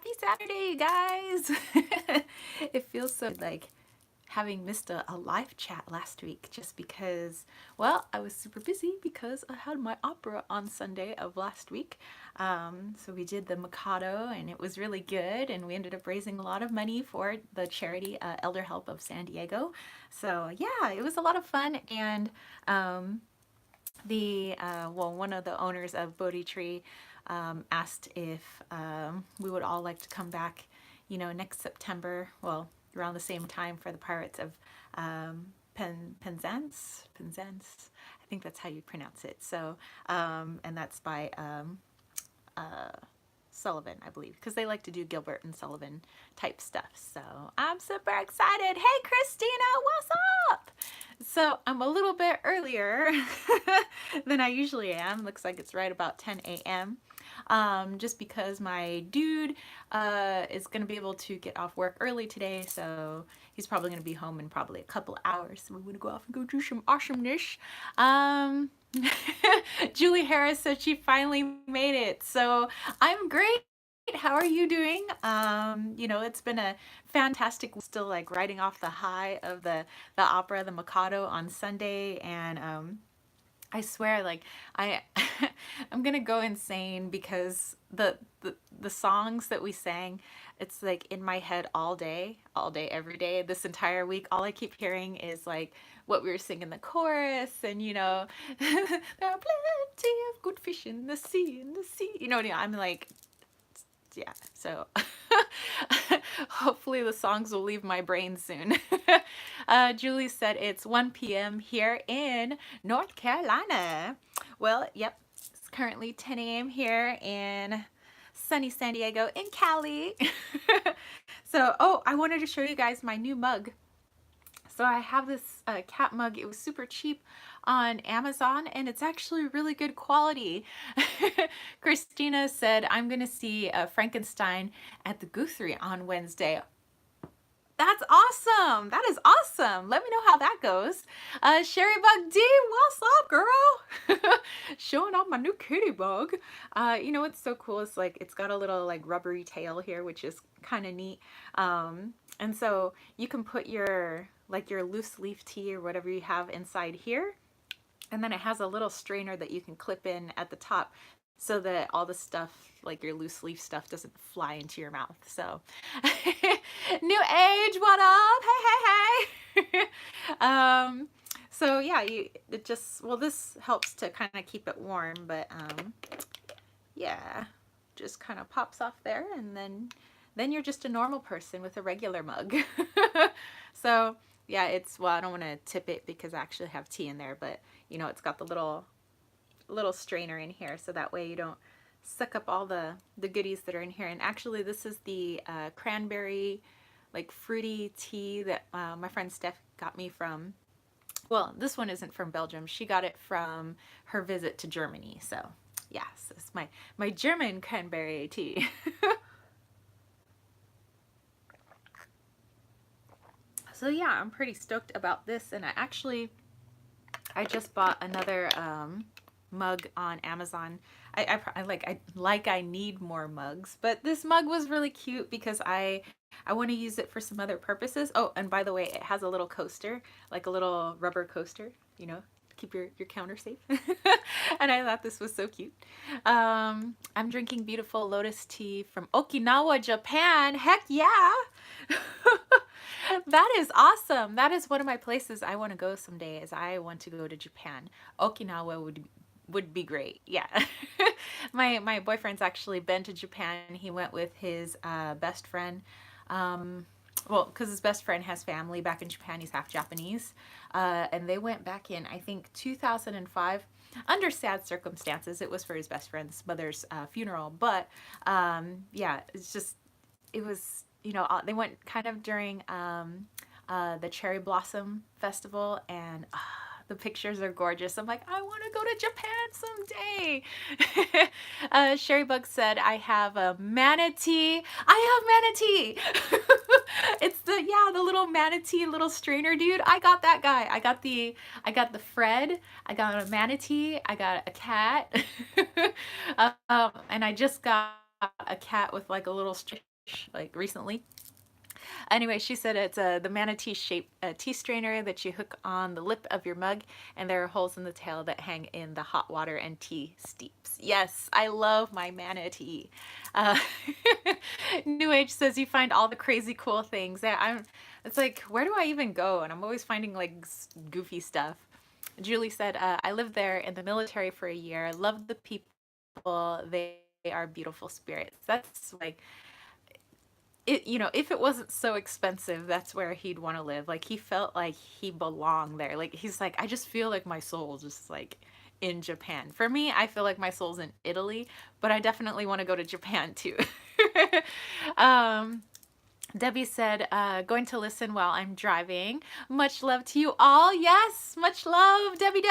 Happy Saturday, guys! It feels so like having missed a live chat last week just because, well, I was super busy because I had my opera on Sunday of last week. So we did the Mikado and it was really good, and we ended up raising a lot of money for the charity Elder Help of San Diego. So yeah, it was a lot of fun, and one of the owners of Bodhi Tree asked if we would all like to come back, next September, well, around the same time for the Pirates of Penzance. I think that's how you pronounce it. So, and that's by uh, Sullivan, I believe, because they like to do Gilbert and Sullivan type stuff. So I'm super excited. Hey, Christina, what's up? So I'm a little bit earlier than I usually am. Looks like it's right about 10 a.m. Just because my dude is going to be able to get off work early today. So he's probably going to be home in probably a couple hours. So we're going to go off and go do some awesomeness. Julie Harris said she finally made it. So I'm great. How are you doing? It's been a fantastic, still like riding off the high of the opera, the Mikado on Sunday, and I swear, like I I'm gonna go insane because the songs that we sang, it's like in my head all day, every day, this entire week. All I keep hearing is like what we were singing the chorus, and there are plenty of good fish in the sea, I'm like, yeah. So hopefully the songs will leave my brain soon. Julie said it's 1 p.m. here in North Carolina. Well, yep, it's currently 10 a.m. here in sunny San Diego in Cali. So, oh, I wanted to show you guys my new mug. So I have this cat mug. It was super cheap on Amazon, and it's actually really good quality. Christina said, I'm going to see Frankenstein at the Guthrie on Wednesday. That's awesome. That is awesome. Let me know how that goes. Sherry Bug D, what's up, girl? Showing off my new kitty bug. What's so cool is like it's got a little like rubbery tail here, which is kind of neat. And so you can put your loose leaf tea or whatever you have inside here. And then it has a little strainer that you can clip in at the top so that all the stuff, like your loose leaf stuff, doesn't fly into your mouth. So, New Age, what up? Hey, hey, hey. So yeah, this helps to kind of keep it warm, but yeah, just kind of pops off there, and then you're just a normal person with a regular mug. So yeah, I don't want to tip it because I actually have tea in there, but it's got the little strainer in here, so that way you don't suck up all the goodies that are in here. And actually this is the cranberry like fruity tea that my friend Steph got me from, well, this one isn't from Belgium, she got it from her visit to Germany. So yes, it's my German cranberry tea. So yeah, I'm pretty stoked about this, and I just bought another mug on Amazon. I need more mugs, but this mug was really cute because I want to use it for some other purposes. Oh, and by the way, it has a little coaster, like a little rubber coaster, keep your counter safe. And I thought this was so cute. I'm drinking beautiful lotus tea from Okinawa, Japan. Heck yeah! That is awesome. That is one of my places I want to go someday. Is I want to go to Japan. Okinawa would be great. Yeah. My boyfriend's actually been to Japan. He went with his best friend. Well, because his best friend has family back in Japan. He's half Japanese. And they went back in, I think, 2005. Under sad circumstances. It was for his best friend's mother's funeral. But yeah, it was, they went kind of during the Cherry Blossom Festival, and the pictures are gorgeous. I'm like, I want to go to Japan someday. Sherry Bug said, I have a manatee. I have manatee. It's the little manatee, little strainer dude. I got that guy. I got the Fred. I got a manatee. I got a cat. And I just got a cat with like a little strainer like recently. Anyway, she said it's the manatee shaped tea strainer that you hook on the lip of your mug, and there are holes in the tail that hang in the hot water and tea steeps. Yes, I love my manatee. Uh, New Age says you find all the crazy cool things. Yeah, it's like, where do I even go? And I'm always finding like goofy stuff. Julie said, I lived there in the military for a year. Loved the people. They are beautiful spirits. That's like, it, you know, if it wasn't so expensive, that's where he'd want to live. Like he felt like he belonged there. Like he's like, I just feel like my soul just like in Japan. For me, I feel like my soul's in Italy, but I definitely want to go to Japan too. um Debbie said, going to listen while I'm driving. Much love to you all. Yes, much love, Debbie.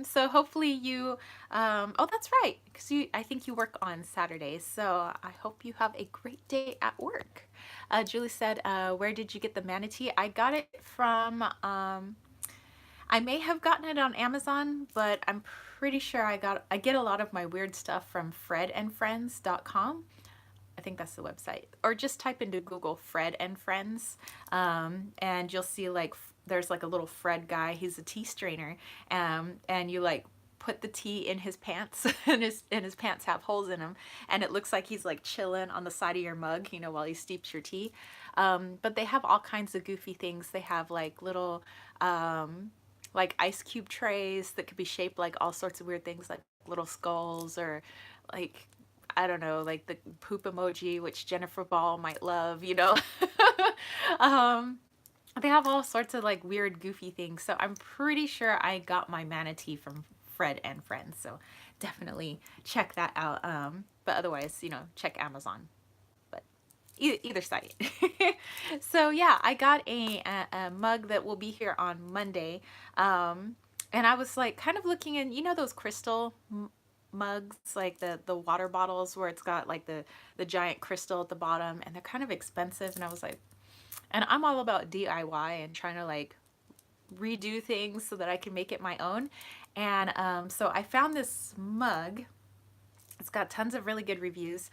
So hopefully you, oh, that's right, because I think you work on Saturdays. So I hope you have a great day at work. Julie said, where did you get the manatee? I got it from, I may have gotten it on Amazon, but I'm pretty sure I get a lot of my weird stuff from fredandfriends.com. I think that's the website. Or just type into Google Fred and Friends, and you'll see like there's like a little Fred guy. He's a tea strainer, and you like put the tea in his pants, and his pants have holes in them, and it looks like he's like chilling on the side of your mug, you know, while he steeps your tea. But they have all kinds of goofy things. They have like little like ice cube trays that could be shaped like all sorts of weird things, like little skulls or like I don't know, like the poop emoji, which Jennifer Ball might love, you know. um, they have all sorts of like weird, goofy things. So I'm pretty sure I got my manatee from Fred and Friends. So definitely check that out. But otherwise, you know, check Amazon. But either site. So yeah, I got a mug that will be here on Monday. And I was like kind of looking in, you know, those crystal mugs, like the water bottles where it's got like the giant crystal at the bottom, and they're kind of expensive. And I was like, and I'm all about DIY and trying to like redo things so that I can make it my own. And so I found this mug. It's got tons of really good reviews.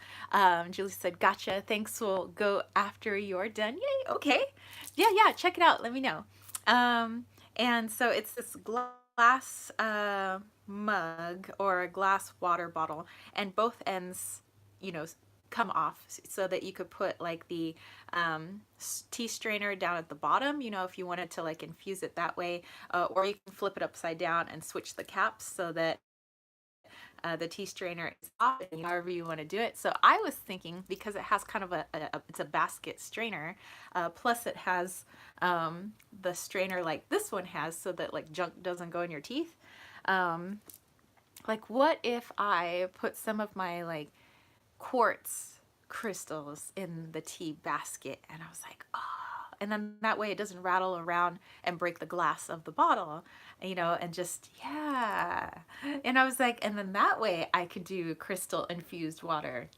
Julie said, gotcha, thanks, we'll go after you're done. Yay, okay. Yeah, check it out, let me know. And so it's this glass mug or a glass water bottle, and both ends, you know, come off so that you could put like the tea strainer down at the bottom, you know, if you wanted to like infuse it that way, or you can flip it upside down and switch the caps so that the tea strainer is off, however you want to do it. So I was thinking, because it has kind of it's a basket strainer, plus it has the strainer like this one has, so that like junk doesn't go in your teeth. Like what if I put some of my like quartz crystals in the tea basket, and I was like, oh, and then that way it doesn't rattle around and break the glass of the bottle, you know, and just, yeah. And I was like, and then that way I could do crystal infused water.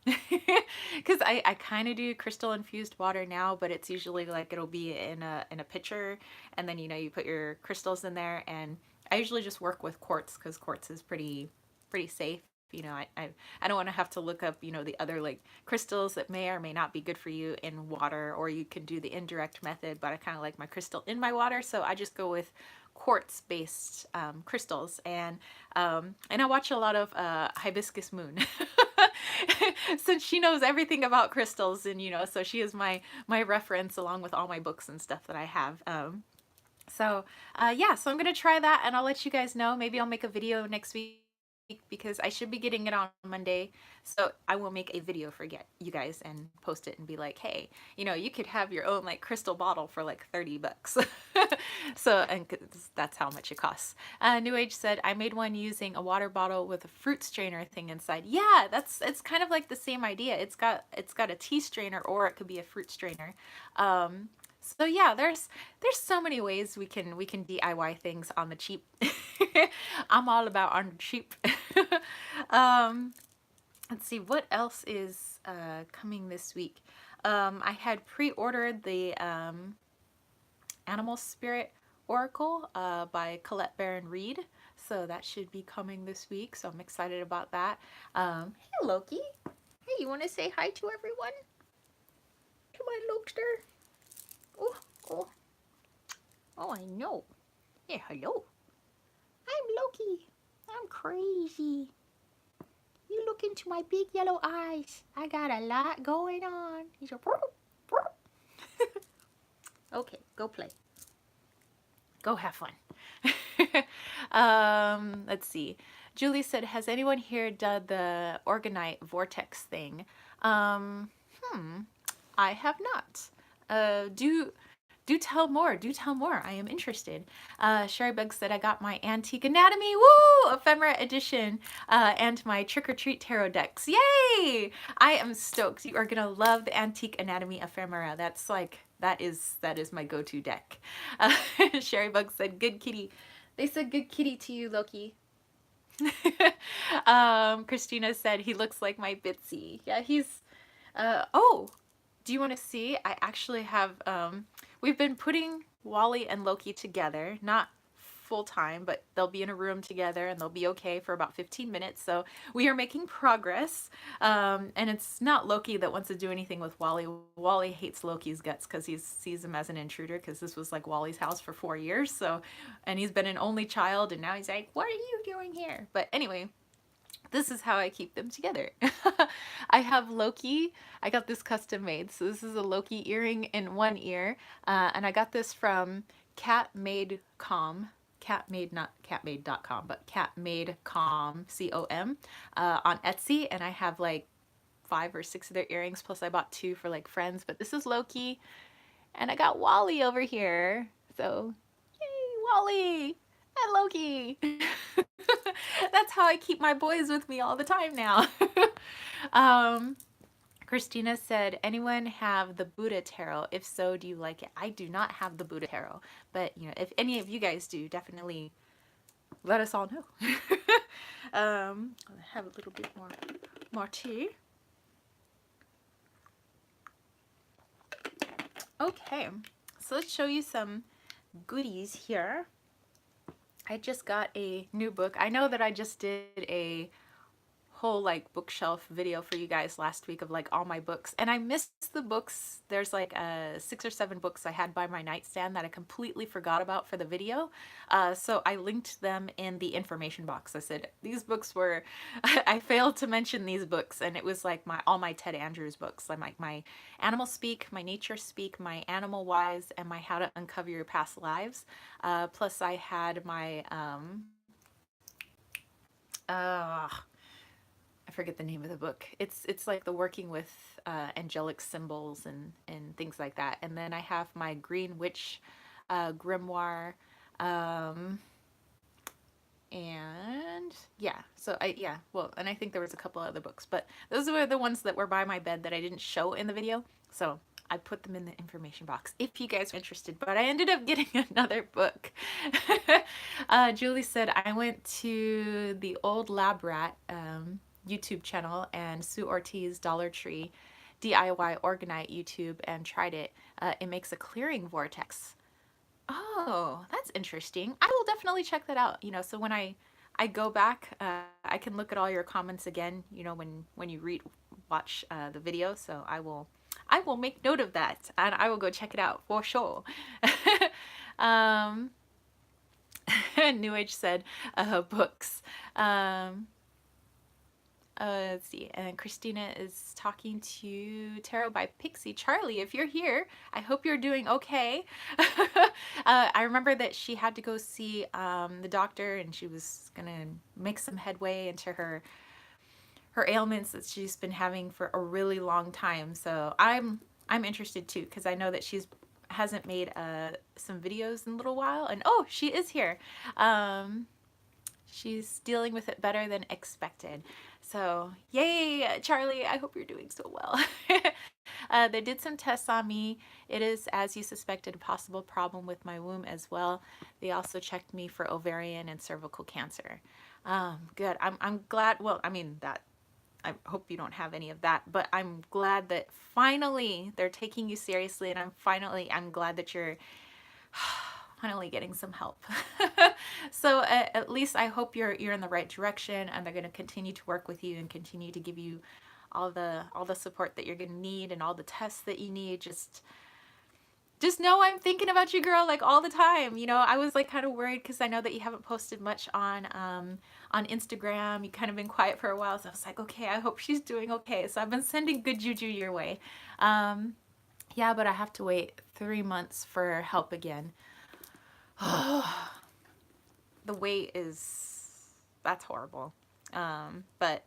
Because I kind of do crystal infused water now, but it's usually like it'll be in a pitcher, and then, you know, you put your crystals in there, and I usually just work with quartz because quartz is pretty safe. You know, I don't want to have to look up, you know, the other like crystals that may or may not be good for you in water, or you can do the indirect method, but I kind of like my crystal in my water, so I just go with quartz based crystals. And I watch a lot of Hibiscus Moon. Since she knows everything about crystals, and you know, so she is my reference along with all my books and stuff that I have. So yeah, so I'm gonna try that, and I'll let you guys know. Maybe I'll make a video next week, because I should be getting it on Monday. So I will make a video for you guys and post it and be like, hey, you know, you could have your own like crystal bottle for like 30 bucks. So, and that's how much it costs. New Age said, I made one using a water bottle with a fruit strainer thing inside. Yeah, it's kind of like the same idea. It's got a tea strainer, or it could be a fruit strainer. So yeah, there's so many ways we can DIY things on the cheap. I'm all about on the cheap. Let's see what else is coming this week. I had pre-ordered the Animal Spirit Oracle by Colette Baron Reed, so that should be coming this week. So I'm excited about that. Hey Loki. Hey you want to say hi to everyone? To my Lokester? Oh, oh, oh, I know. Yeah, hello. I'm Loki. I'm crazy. You look into my big yellow eyes. I got a lot going on. He's a okay, go play. Go have fun. Let's see. Julie said, has anyone here done the Orgonite vortex thing? Um, I have not. Do tell more. Do tell more. I am interested. Sherry Bug said I got my Antique Anatomy, woo, Ephemera edition, and my Trick or Treat tarot decks. Yay! I am stoked. You are gonna love the Antique Anatomy Ephemera. That's like that is my go-to deck. Sherry Bug said good kitty. They said good kitty to you, Loki. Christina said he looks like my Bitsy. Yeah, he's. Oh, do you want to see? I actually have. We've been putting Wally and Loki together, not full time, but they'll be in a room together and they'll be okay for about 15 minutes. So we are making progress. And it's not Loki that wants to do anything with Wally. Wally hates Loki's guts because he sees him as an intruder because this was like Wally's house for 4 years. So, and he's been an only child and now he's like, what are you doing here? But anyway, this is how I keep them together. I have Loki. I got this custom made. So this is a Loki earring in one ear. And I got this from catmade.com. Catmade, not catmade.com, but catmade.com, C-O-M, on Etsy. And I have like 5 or 6 of their earrings. Plus I bought 2 for like friends. But this is Loki. And I got Wally over here. So, yay, Wally! And Loki. That's how I keep my boys with me all the time now. Christina said, anyone have the Buddha tarot? If so, do you like it? I do not have the Buddha tarot, but you know, if any of you guys do, definitely let us all know. I'll have a little bit more tea. Okay, so let's show you some goodies here. I just got a new book. I know that I just did a whole like bookshelf video for you guys last week of like all my books, and I missed the books. There's like 6 or 7 books I had by my nightstand that I completely forgot about for the video, so I linked them in the information box. I said these books were I failed to mention these books, and it was like all my Ted Andrews books, like my Animal Speak, my Nature Speak, my Animal Wise, and my How to Uncover Your Past Lives. Plus I had my I forget the name of the book. It's like the working with angelic symbols and things like that. And then I have my Green Witch grimoire, and yeah. So and I think there was a couple other books, but those were the ones that were by my bed that I didn't show in the video. So I put them in the information box if you guys are interested, but I ended up getting another book. Julie said, I went to the Old Lab Rat YouTube channel and Sue Ortiz Dollar Tree DIY Orgonite YouTube and tried it. It makes a clearing vortex. Oh, that's interesting. I will definitely check that out. You know, so when I go back, I can look at all your comments again, you know, when you watch the video. So I will make note of that and I will go check it out for sure. New Age said books. Let's see, and Christina is talking to Tarot by Pixie. Charlie, if you're here, I hope you're doing okay. I remember that she had to go see the doctor and she was gonna make some headway into her ailments that she's been having for a really long time. So I'm interested too, because I know that hasn't made some videos in a little while, and oh, she is here. She's dealing with it better than expected. So yay, Charlie, I hope you're doing so well. They did some tests on me. It is, as you suspected, a possible problem with my womb as well. They also checked me for ovarian and cervical cancer. Good. I'm glad. Well, I mean, I hope you don't have any of that, but I'm glad that finally they're taking you seriously, and I'm glad that you're finally getting some help. So at least I hope you're in the right direction, and they're going to continue to work with you and continue to give you all the support that you're gonna need and all the tests that you need. Just know I'm thinking about you, girl, like all the time. You know, I was like kind of worried because I know that you haven't posted much on Instagram. You kind of been quiet for a while, so I was like, okay, I hope she's doing okay. So I've been sending good juju your way. Um, yeah, but I have to wait 3 months for help again. The wait is that's horrible. But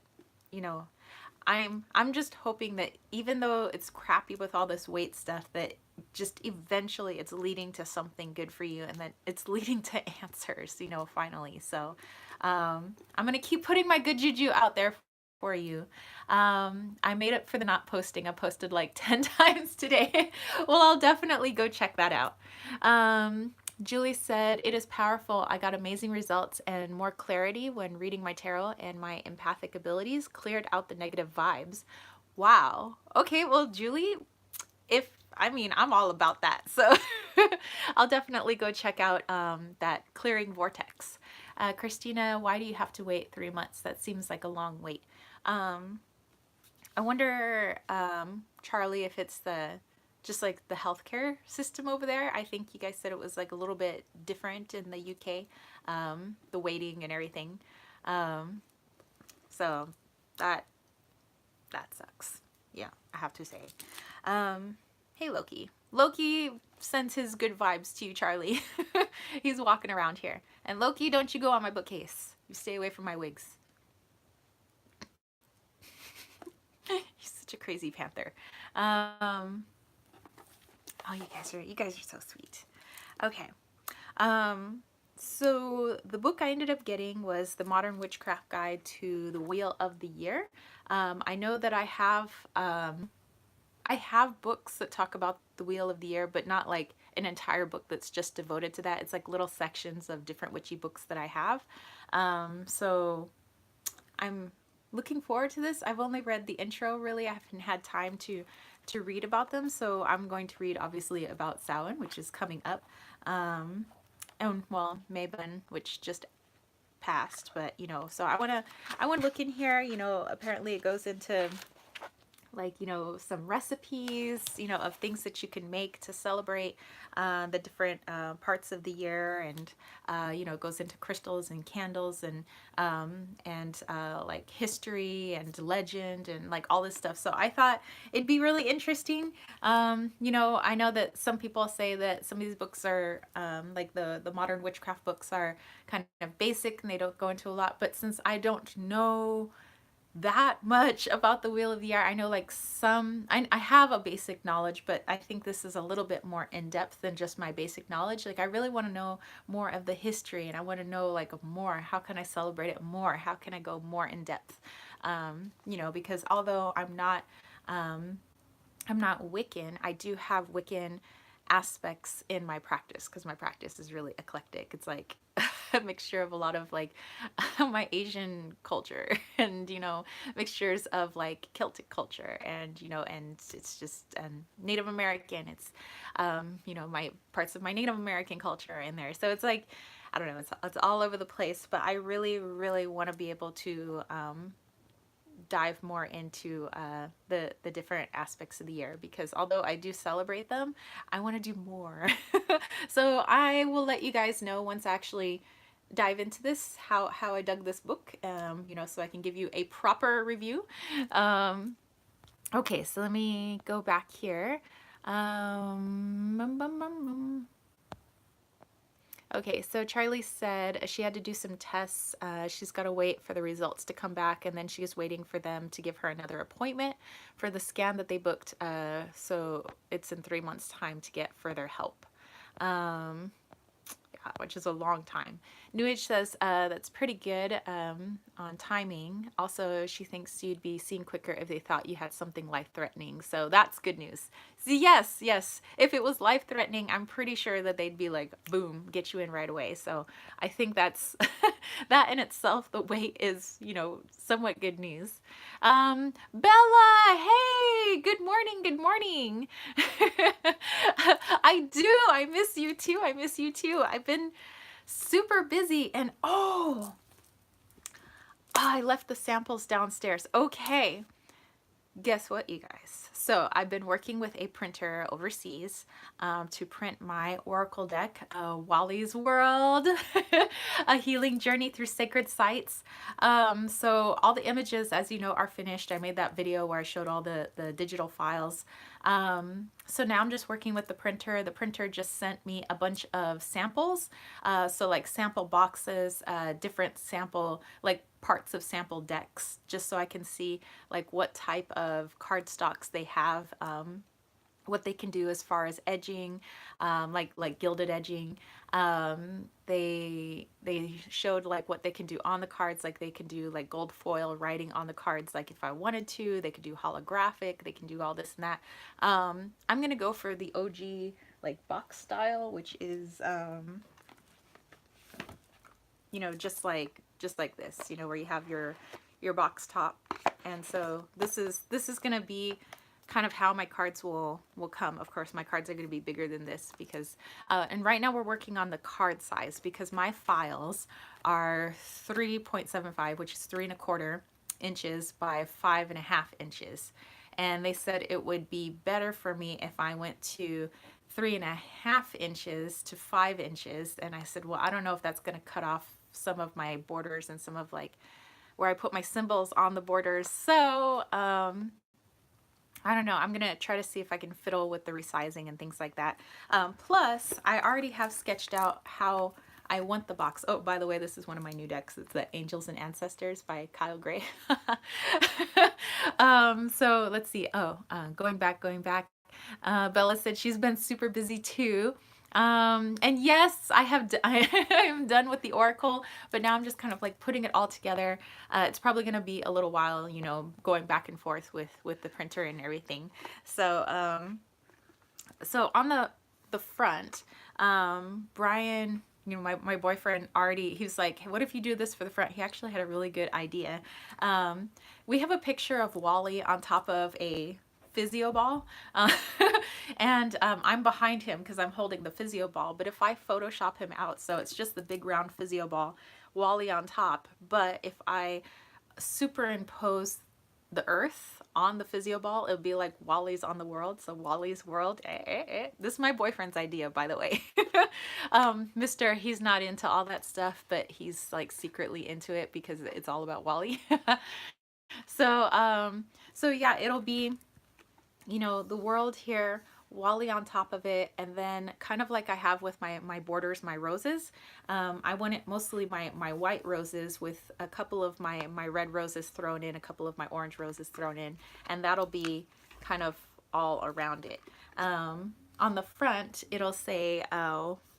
you know, I'm just hoping that even though it's crappy with all this weight stuff, that just eventually it's leading to something good for you and that it's leading to answers, you know, finally. So I'm gonna keep putting my good juju out there for you. I made up for the not posting. I posted like 10 times today. Well, I'll definitely go check that out. Julie said, it is powerful. I got amazing results and more clarity when reading my tarot, and my empathic abilities cleared out the negative vibes. Wow. Okay, well, Julie, I'm all about that. So I'll definitely go check out that clearing vortex. Christina, why do you have to wait 3 months? That seems like a long wait. I wonder, Charlie, if it's just like the healthcare system over there. I think you guys said it was like a little bit different in the UK, the waiting and everything. So that sucks. Yeah, I have to say. Hey, Loki. Loki sends his good vibes to you, Charlie. He's walking around here. And Loki, don't you go on my bookcase. You stay away from my wigs. He's such a crazy panther. Oh, you guys are so sweet. Okay. So the book I ended up getting was The Modern Witchcraft Guide to the Wheel of the Year. I know that I have books that talk about the Wheel of the Year, but not like an entire book that's just devoted to that. It's like little sections of different witchy books that I have. So I'm looking forward to this. I've only read the intro, really. I haven't had time to read about them, so I'm going to read obviously about Samhain, which is coming up, and well, Mabon, which just passed, but you know, so I want to look in here. You know, apparently it goes into like, you know, some recipes, you know, of things that you can make to celebrate the different parts of the year, and you know, it goes into crystals and candles and like history and legend and like all this stuff. So I thought it'd be really interesting. You know, I know that some people say that some of these books are like the modern witchcraft books are kind of basic and they don't go into a lot, but since I don't know that much about the Wheel of the Year, I know like I have a basic knowledge, but I think this is a little bit more in depth than just my basic knowledge. Like I really want to know more of the history, and I want to know like more, how can I celebrate it more? How can I go more in depth? You know, because although I'm not Wiccan, I do have Wiccan aspects in my practice because my practice is really eclectic. It's like a mixture of a lot of like my Asian culture and, you know, mixtures of like Celtic culture and, you know, and it's just Native American. It's, you know, my parts of my Native American culture in there. So it's like, I don't know, it's all over the place, but I really, really want to be able to dive more into the different aspects of the year, because although I do celebrate them, I want to do more. So I will let you guys know once I actually dive into this, how I dug this book, you know, so I can give you a proper review. Okay, so let me go back here. Okay, so Charlie said she had to do some tests. She's got to wait for the results to come back, and then she's waiting for them to give her another appointment for the scan that they booked. So it's in 3 months' time to get further help. Yeah, which is a long time. New Age says that's pretty good on timing. Also, she thinks you'd be seen quicker if they thought you had something life-threatening. So that's good news. So yes, yes. If it was life-threatening, I'm pretty sure that they'd be like, boom, get you in right away. So I think that's that in itself, the wait is, you know, somewhat good news. Bella, hey, good morning, good morning. I do. I miss you too. I miss you too. I've been super busy, and oh, I left the samples downstairs. Okay. Guess what, you guys? So I've been working with a printer overseas to print my Oracle deck, Wally's World, A Healing Journey Through Sacred Sites. So all the images, as you know, are finished. I made that video where I showed all the digital files. So now I'm just working with the printer. The printer just sent me a bunch of samples. So like sample boxes, different sample, like parts of sample decks, just so I can see like what type of cardstocks they have, what they can do as far as edging, like gilded edging. They showed like what they can do on the cards, like they can do like gold foil writing on the cards, like if I wanted to. They could do holographic, they can do all this and that. I'm gonna go for the OG like box style, which is you know, just like this, you know, where you have your box top. And so this is gonna be kind of how my cards will come. Of course, my cards are going to be bigger than this because, and right now we're working on the card size because my files are 3.75, which is 3¼ inches by 5½ inches. And they said it would be better for me if I went to 3½ inches to 5 inches. And I said, well, I don't know if that's going to cut off some of my borders and some of like where I put my symbols on the borders. So, I don't know. I'm going to try to see if I can fiddle with the resizing and things like that. Plus, I already have sketched out how I want the box. Oh, by the way, this is one of my new decks. It's the Angels and Ancestors by Kyle Gray. So let's see. Oh, going back. Bella said she's been super busy too. And yes, I am done with the Oracle, but now I'm just kind of like putting it all together. It's probably going to be a little while, you know, going back and forth with the printer and everything. So, so on the front, Brian, you know, my boyfriend already, he was like, hey, what if you do this for the front? He actually had a really good idea. We have a picture of Wally on top of a physio ball, and I'm behind him because I'm holding the physio ball. But if I Photoshop him out, so it's just the big round physio ball, Wally on top, but if I superimpose the earth on the physio ball, it would be like Wally's on the world. So Wally's World. This is my boyfriend's idea, by the way. Mr. He's not into all that stuff, but he's like secretly into it because it's all about Wally. So so yeah, it'll be, you know, the world here, Wally on top of it, and then kind of like I have with my borders, my roses. I want it mostly my white roses with a couple of my red roses thrown in, a couple of my orange roses thrown in, and that'll be kind of all around it. On the front, it'll say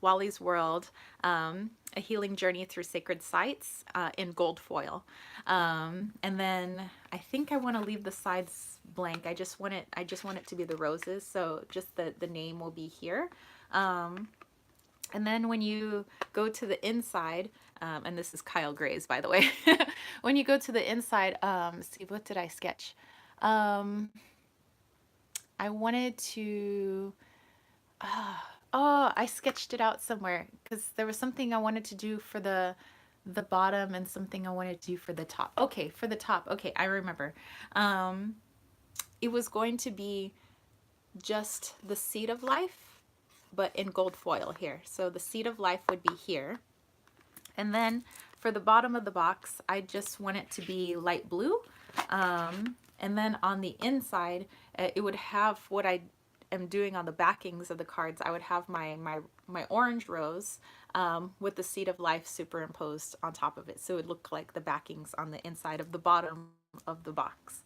Wally's World, A Healing Journey Through Sacred Sites in gold foil. And then I think I want to leave the sides blank. I just want it to be the roses. So just the name will be here. And then when you go to the inside, and this is Kyle Gray's, by the way. When you go to the inside, see, what did I sketch? I wanted to, oh, I sketched it out somewhere because there was something I wanted to do for the bottom and something I wanted to do for the top. Okay, for the top. Okay, I remember. It was going to be just the seed of life, but in gold foil here. So the seed of life would be here. And then for the bottom of the box, I just want it to be light blue. And then on the inside, it would have what I am doing on the backings of the cards. I would have my orange rose with the seed of life superimposed on top of it. So it would look like the backings on the inside of the bottom of the box.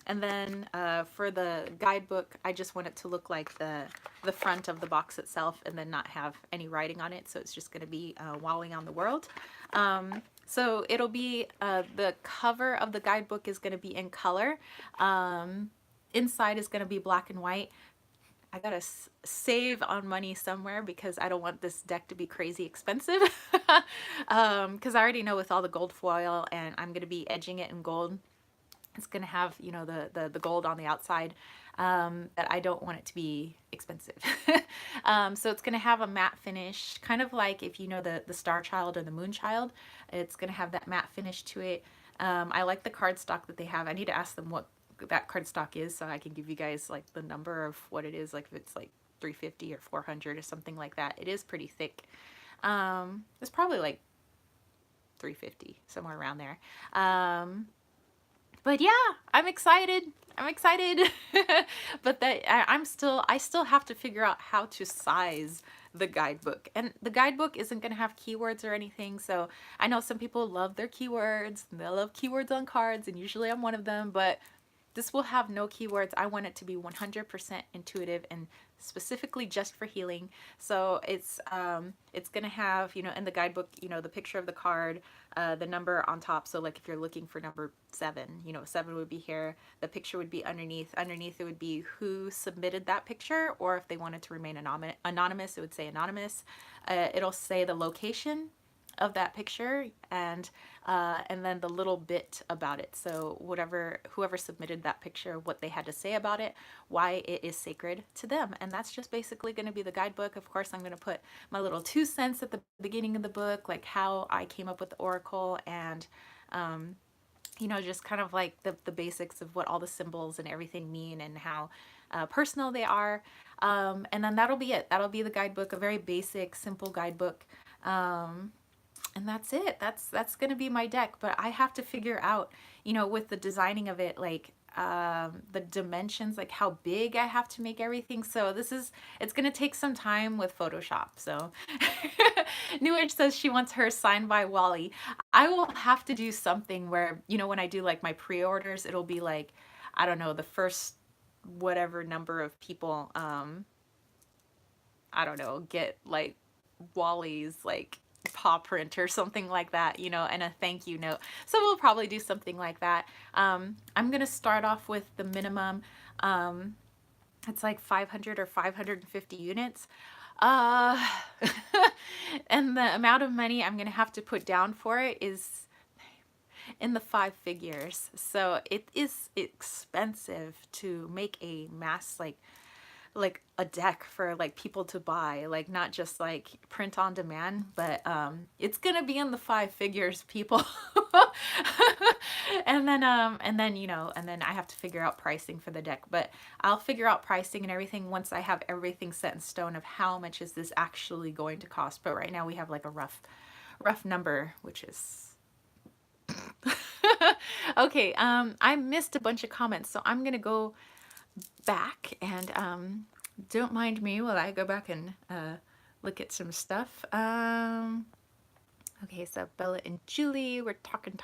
And then for the guidebook, I just want it to look like the front of the box itself and then not have any writing on it. So it's just going to be Wally on the World. So it'll be, the cover of the guidebook is going to be in color. Inside is going to be black and white. I gotta save on money somewhere because I don't want this deck to be crazy expensive. Because I already know with all the gold foil and I'm going to be edging it in gold, it's going to have, you know, the gold on the outside, that I don't want it to be expensive. So it's going to have a matte finish, kind of like if you know the Star Child or the Moon Child. It's going to have that matte finish to it. I like the cardstock that they have. I need to ask them what that cardstock is, so I can give you guys like the number of what it is, like if it's like 350 or 400 or something like that. It is pretty thick. It's probably like 350, somewhere around there. But yeah, I'm excited. I'm excited. But I still have to figure out how to size the guidebook. And the guidebook isn't going to have keywords or anything. So I know some people love their keywords and they love keywords on cards, and usually I'm one of them, but this will have no keywords. I want it to be 100% intuitive and specifically just for healing. So it's gonna have, you know, in the guidebook, you know, the picture of the card, the number on top. So like if you're looking for number 7, you know, 7 would be here. The picture would be underneath. Underneath it would be who submitted that picture, or if they wanted to remain anonymous, it would say anonymous. It'll say the location of that picture, and then the little bit about it. So whoever submitted that picture, what they had to say about it, why it is sacred to them. And that's just basically going to be the guidebook. Of course, I'm going to put my little 2 cents at the beginning of the book, like how I came up with the oracle, and you know, just kind of like the basics of what all the symbols and everything mean, and how personal they are. And then that'll be it. That'll be the guidebook, a very basic, simple guidebook. And that's it. That's gonna be my deck. But I have to figure out, you know, with the designing of it, like the dimensions, like how big I have to make everything. So it's gonna take some time with Photoshop. So New Age says she wants her signed by Wally. I will have to do something where, you know, when I do like my pre-orders, it'll be like, I don't know, the first whatever number of people, I don't know, get like Wally's like paw print or something like that, you know, and a thank you note. So we'll probably do something like that. I'm gonna start off with the minimum. It's like 500 or 550 units. Uh, and the amount of money I'm gonna have to put down for it is in the 5 figures. So it is expensive to make a mass, like a deck for like people to buy, like not just like print on demand, but it's gonna be in the 5 figures, people. And then you know, and then I have to figure out pricing for the deck, but I'll figure out pricing and everything once I have everything set in stone of how much is this actually going to cost. But right now we have like a rough number, which is okay. I missed a bunch of comments, so I'm gonna go back, and don't mind me while I go back and look at some stuff. Okay, so Bella and Julie, we're talking.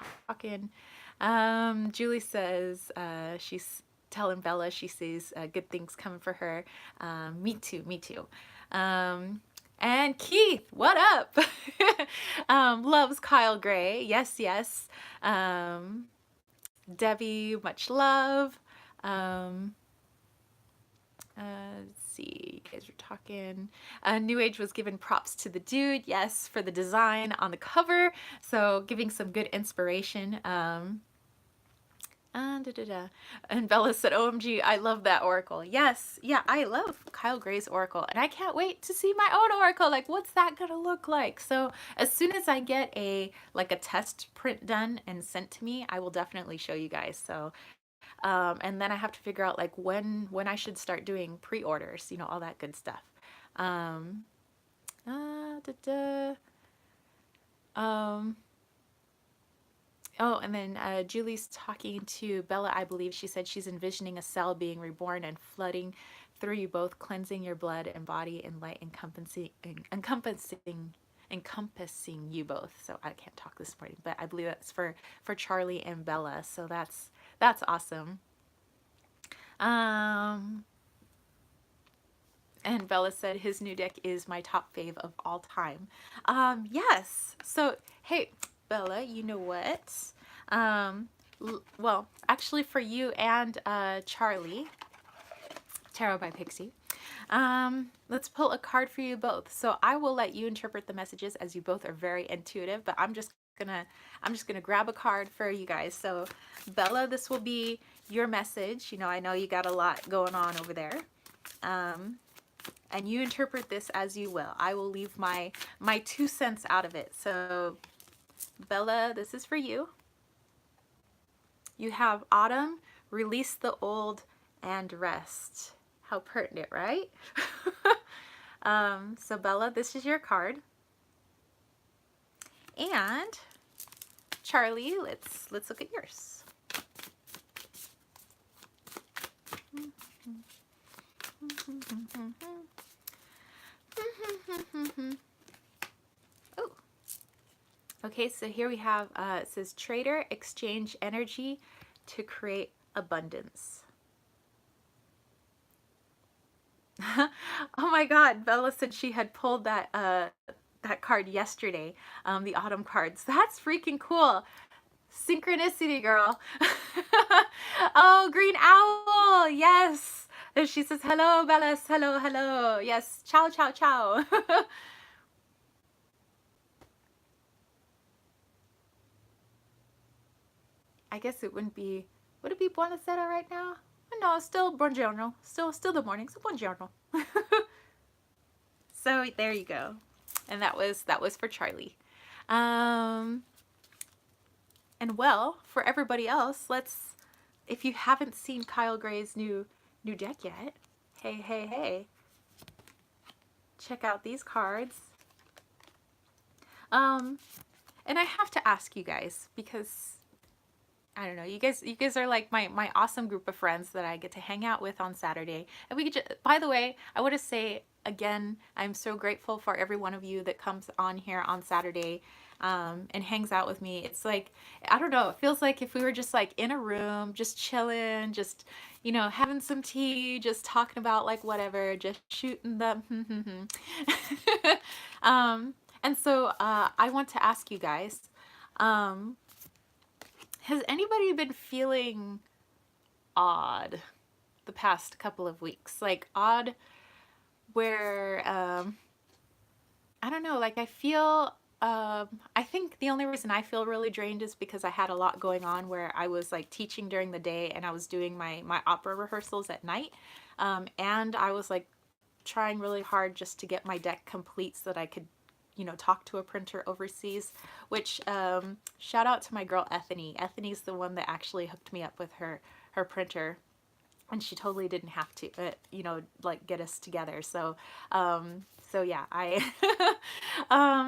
Julie says she's telling Bella she sees good things coming for her. Me too. And Keith, what up? Loves Kyle Gray. Yes. Debbie, much love. Let's see, you guys were talking. New Age was giving props to the dude, yes, for the design on the cover. So giving some good inspiration. And Bella said, OMG, I love that oracle. Yes, yeah, I love Kyle Gray's oracle, and I can't wait to see my own oracle. Like, what's that gonna look like? So as soon as I get a test print done and sent to me, I will definitely show you guys. So and then I have to figure out like when I should start doing pre-orders, you know, all that good stuff. Oh, and then Julie's talking to Bella, I believe. She said she's envisioning a cell being reborn and flooding through you both, cleansing your blood and body in light, encompassing you both. So I can't talk this morning, but I believe that's for Charlie and Bella. So that's awesome. And Bella said his new deck is my top fave of all time. Yes. So hey, Bella, you know what? Well, actually for you and Charlie, Tarot by Pixie, let's pull a card for you both. So I will let you interpret the messages, as you both are very intuitive, but I'm just gonna grab a card for you guys. So Bella, this will be your message. You know, I know you got a lot going on over there. And you interpret this as you will. I will leave my 2 cents out of it. So Bella, this is for you. You have autumn, release the old and rest. How pertinent, right? So Bella, this is your card. And Charlie, let's look at yours. Oh. Okay, so here we have, it says trader, exchange energy to create abundance. Oh my God, Bella said she had pulled that that card yesterday, the autumn cards. That's freaking cool. Synchronicity, girl. Oh, green owl, yes. And she says, hello, Bella, hello, hello. Yes, ciao, ciao, ciao. I guess it wouldn't be, would it be buonasera right now? No, still buongiorno. Still the morning, so buongiorno. So there you go. And that was for Charlie. And well, for everybody else, let's, if you haven't seen Kyle Gray's new deck yet, hey, check out these cards. And I have to ask you guys, because I don't know, you guys are like my awesome group of friends that I get to hang out with on Saturday. And we could just, by the way, I want to say again, I'm so grateful for every one of you that comes on here on Saturday and hangs out with me. It's like, I don't know, it feels like if we were just like in a room, just chilling, just, you know, having some tea, just talking about like whatever, just shooting the and so I want to ask you guys, has anybody been feeling odd the past couple of weeks? Like odd where, I don't know, like I feel, I think the only reason I feel really drained is because I had a lot going on where I was like teaching during the day and I was doing my opera rehearsals at night. And I was like trying really hard just to get my deck complete so that I could, you know, talk to a printer overseas, which shout out to my girl Ethany. Ethany's the one that actually hooked me up with her printer, and she totally didn't have to, you know, like get us together. So so yeah,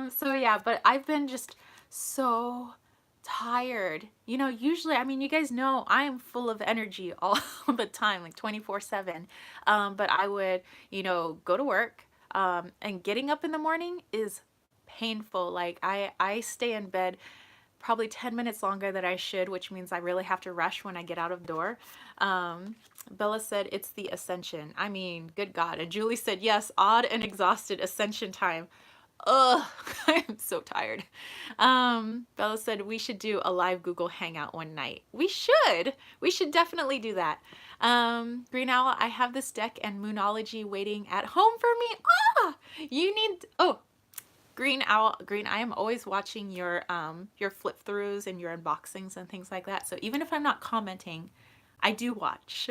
so yeah, but I've been just so tired. You know, usually, I mean, you guys know I am full of energy all the time, like 24/7. But I would, you know, go to work, and getting up in the morning is painful. Like I stay in bed probably 10 minutes longer than I should, which means I really have to rush when I get out of the door. Bella said it's the ascension. I mean, good God. And Julie said, yes, odd and exhausted ascension time. Ugh, I'm so tired. Bella said we should do a live Google Hangout one night. We should. We should definitely do that. Green Owl, I have this deck and Moonology waiting at home for me. Ah, you need, oh, Green Owl, Green, I am always watching your flip throughs and your unboxings and things like that. So even if I'm not commenting, I do watch.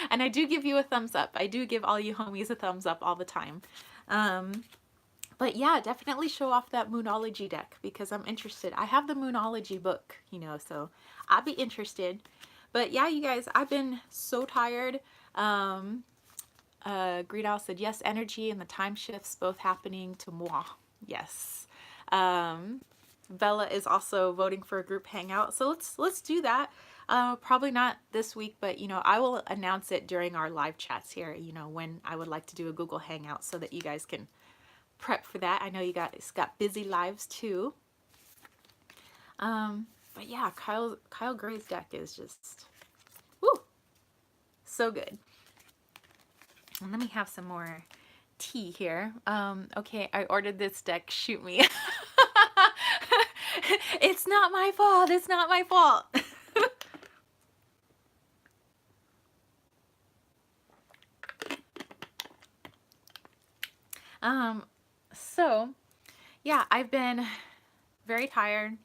And I do give you a thumbs up. I do give all you homies a thumbs up all the time. But yeah, definitely show off that Moonology deck because I'm interested. I have the Moonology book, you know, so I'd be interested. But yeah, you guys, I've been so tired. Green Owl said, yes, energy and the time shifts both happening to moi. Yes. Bella is also voting for a group hangout. So let's do that. Probably not this week, but you know, I will announce it during our live chats here, you know, when I would like to do a Google Hangout so that you guys can prep for that. I know you guys got busy lives too. But yeah, Kyle Gray's deck is just, woo, so good. And let me have some more tea here. Okay, I ordered this deck. Shoot me. It's not my fault. It's not my fault. So yeah, I've been very tired.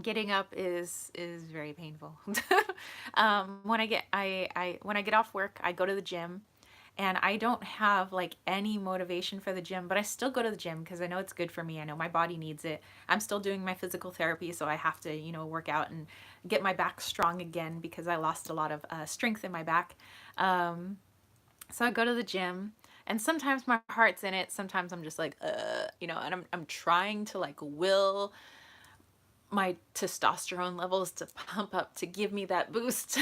Getting up is very painful. When I get off work, I go to the gym, and I don't have like any motivation for the gym, but I still go to the gym because I know it's good for me. I know my body needs it. I'm still doing my physical therapy, so I have to, work out and get my back strong again because I lost a lot of strength in my back. Um, so I go to the gym, and sometimes my heart's in it. Sometimes I'm just like, and I'm trying to like will my testosterone levels to pump up to give me that boost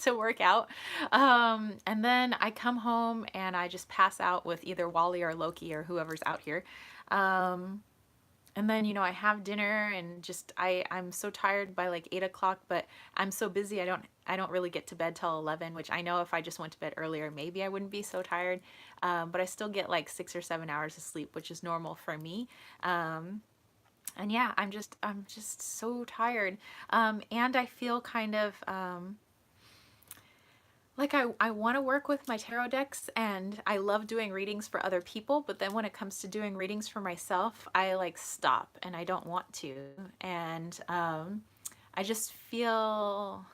to work out. And then I come home and I just pass out with either Wally or Loki or whoever's out here. Um, and then, I have dinner and just I'm so tired by like 8 o'clock, but I'm so busy I don't really get to bed till 11, which I know if I just went to bed earlier, maybe I wouldn't be so tired. But I still get like 6 or 7 hours of sleep, which is normal for me. And yeah, I'm just so tired. And I feel kind of like I want to work with my tarot decks, and I love doing readings for other people, but then when it comes to doing readings for myself, I like stop and I don't want to. And I just feel,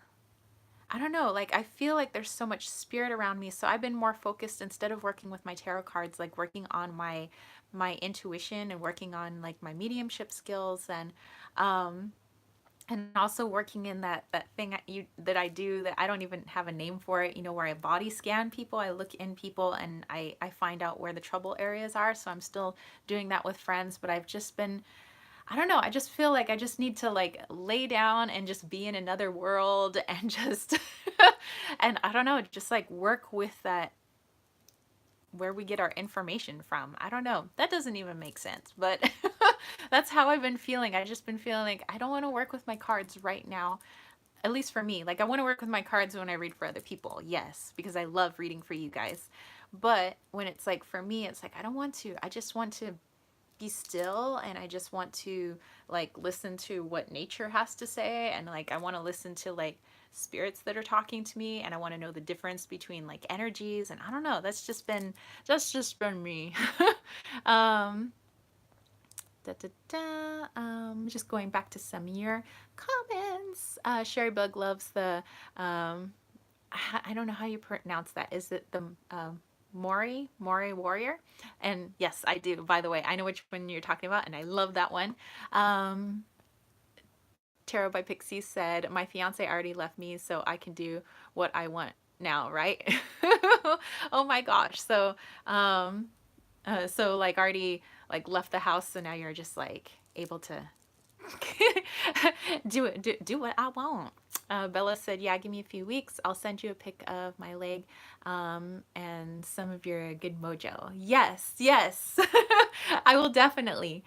I don't know, like I feel like there's so much spirit around me. So I've been more focused, instead of working with my tarot cards, like working on my intuition and working on like my mediumship skills, and also working in that thing that I do that I don't even have a name for it, where I body scan people. I look in people and I find out where the trouble areas are. So I'm still doing that with friends, but I've just been, I don't know, I just feel like I just need to like lay down and just be in another world and just and I don't know, just like work with that, where we get our information from. I don't know. That doesn't even make sense, but that's how I've been feeling. I just been feeling like I don't want to work with my cards right now. At least for me. Like I want to work with my cards when I read for other people. Yes, because I love reading for you guys. But when it's like for me, it's like I don't want to. I just want to be still, and I just want to like listen to what nature has to say, and like I want to listen to like spirits that are talking to me, and I want to know the difference between like energies, and I don't know, that's just been me. um just going back to some of your comments. Sherry Bug loves the I don't know how you pronounce that. Is it the Mori Warrior? And yes, I do. By the way, I know which one you're talking about, and I love that one. Um, Tarot by Pixie said, "My fiance already left me, so I can do what I want now, right?" Oh my gosh! So like already like left the house, so now you're just like able to do what I want. Bella said, "Yeah, give me a few weeks. I'll send you a pic of my leg, and some of your good mojo." Yes, yes, I will definitely.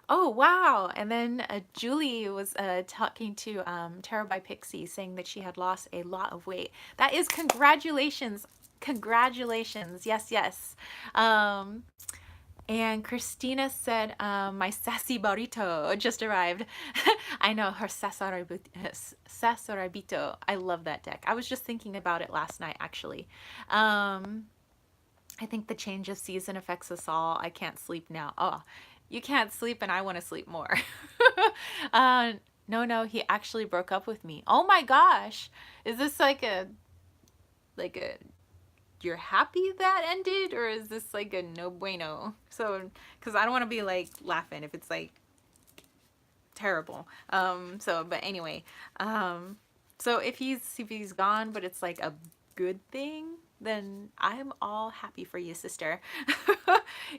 Oh wow! And then Julie was talking to Tarot by Pixie, saying that she had lost a lot of weight. That is congratulations, congratulations. Yes, yes. Um, and Christina said, my sassy burrito just arrived. I know, her Sasarabito. I love that deck. I was just thinking about it last night, actually. I think the change of season affects us all. I can't sleep now. Oh, you can't sleep and I want to sleep more. uh, no, he actually broke up with me. Oh my gosh. Is this like a you're happy that ended, or is this like a no bueno? So because I don't want to be like laughing if it's like terrible. But anyway, so if he's gone but it's like a good thing, then I'm all happy for you, sister.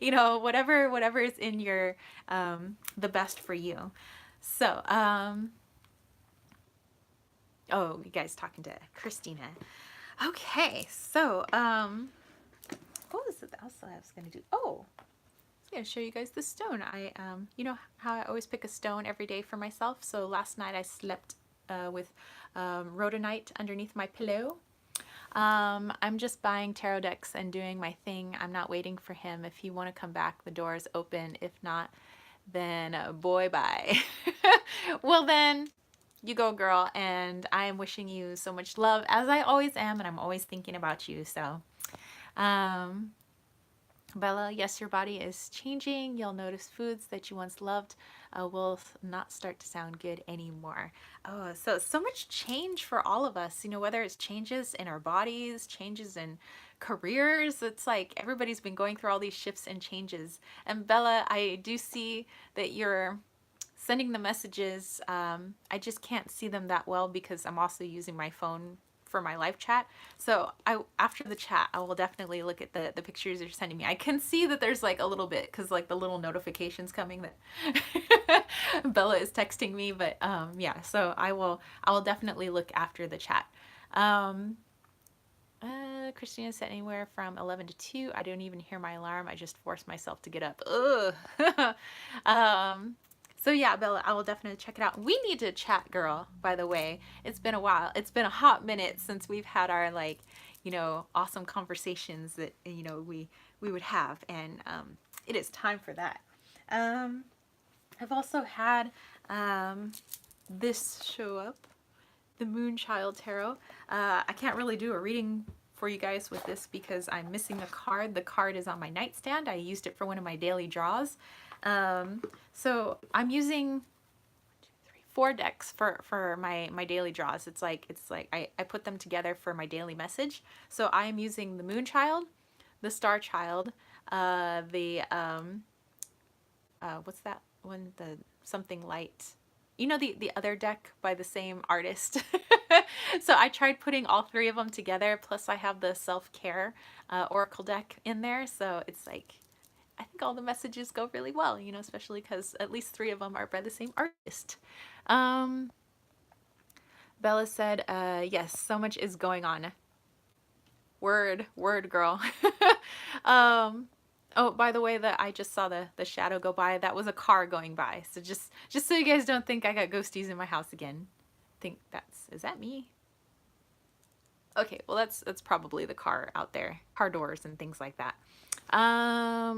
Whatever is in your the best for you. So oh, you guys talking to Christina. Okay, so what was it else I was gonna do? Oh, I was gonna show you guys the stone. I you know how I always pick a stone every day for myself. So last night I slept with rhodonite underneath my pillow. I'm just buying tarot decks and doing my thing. I'm not waiting for him. If you want to come back, the door is open. If not, then boy, bye. Well then, you go, girl, and I am wishing you so much love, as I always am, and I'm always thinking about you. So Bella, yes, your body is changing. You'll notice foods that you once loved will not start to sound good anymore. Oh, so much change for all of us, whether it's changes in our bodies, changes in careers. It's like everybody's been going through all these shifts and changes. And Bella, I do see that you're sending the messages. I just can't see them that well because I'm also using my phone for my live chat. So after the chat, I will definitely look at the pictures you're sending me. I can see that there's like a little bit because like the little notifications coming that Bella is texting me. But yeah, so I will definitely look after the chat. Christina said anywhere from 11 to 2. I don't even hear my alarm. I just force myself to get up. Ugh. So yeah, Bella, I will definitely check it out. We need to chat, girl, by the way. It's been a while. It's been a hot minute since we've had our like, awesome conversations that, we would have. And it is time for that. I've also had this show up, the Moonchild Tarot. I can't really do a reading for you guys with this because I'm missing a card. The card is on my nightstand. I used it for one of my daily draws. So I'm using 4 decks for my daily draws. It's like I put them together for my daily message. So I'm using the Moonchild, the Star Child, the what's that one? The something light. The other deck by the same artist. So I tried putting all 3 of them together. Plus I have the self-care oracle deck in there. So it's like, I think all the messages go really well, especially because at least 3 of them are by the same artist. Bella said, yes, so much is going on. Word, girl. Oh, by the way, that I just saw the shadow go by. That was a car going by. So just so you guys don't think I got ghosties in my house again. I think is that me? Okay, well that's probably the car out there. Car doors and things like that. I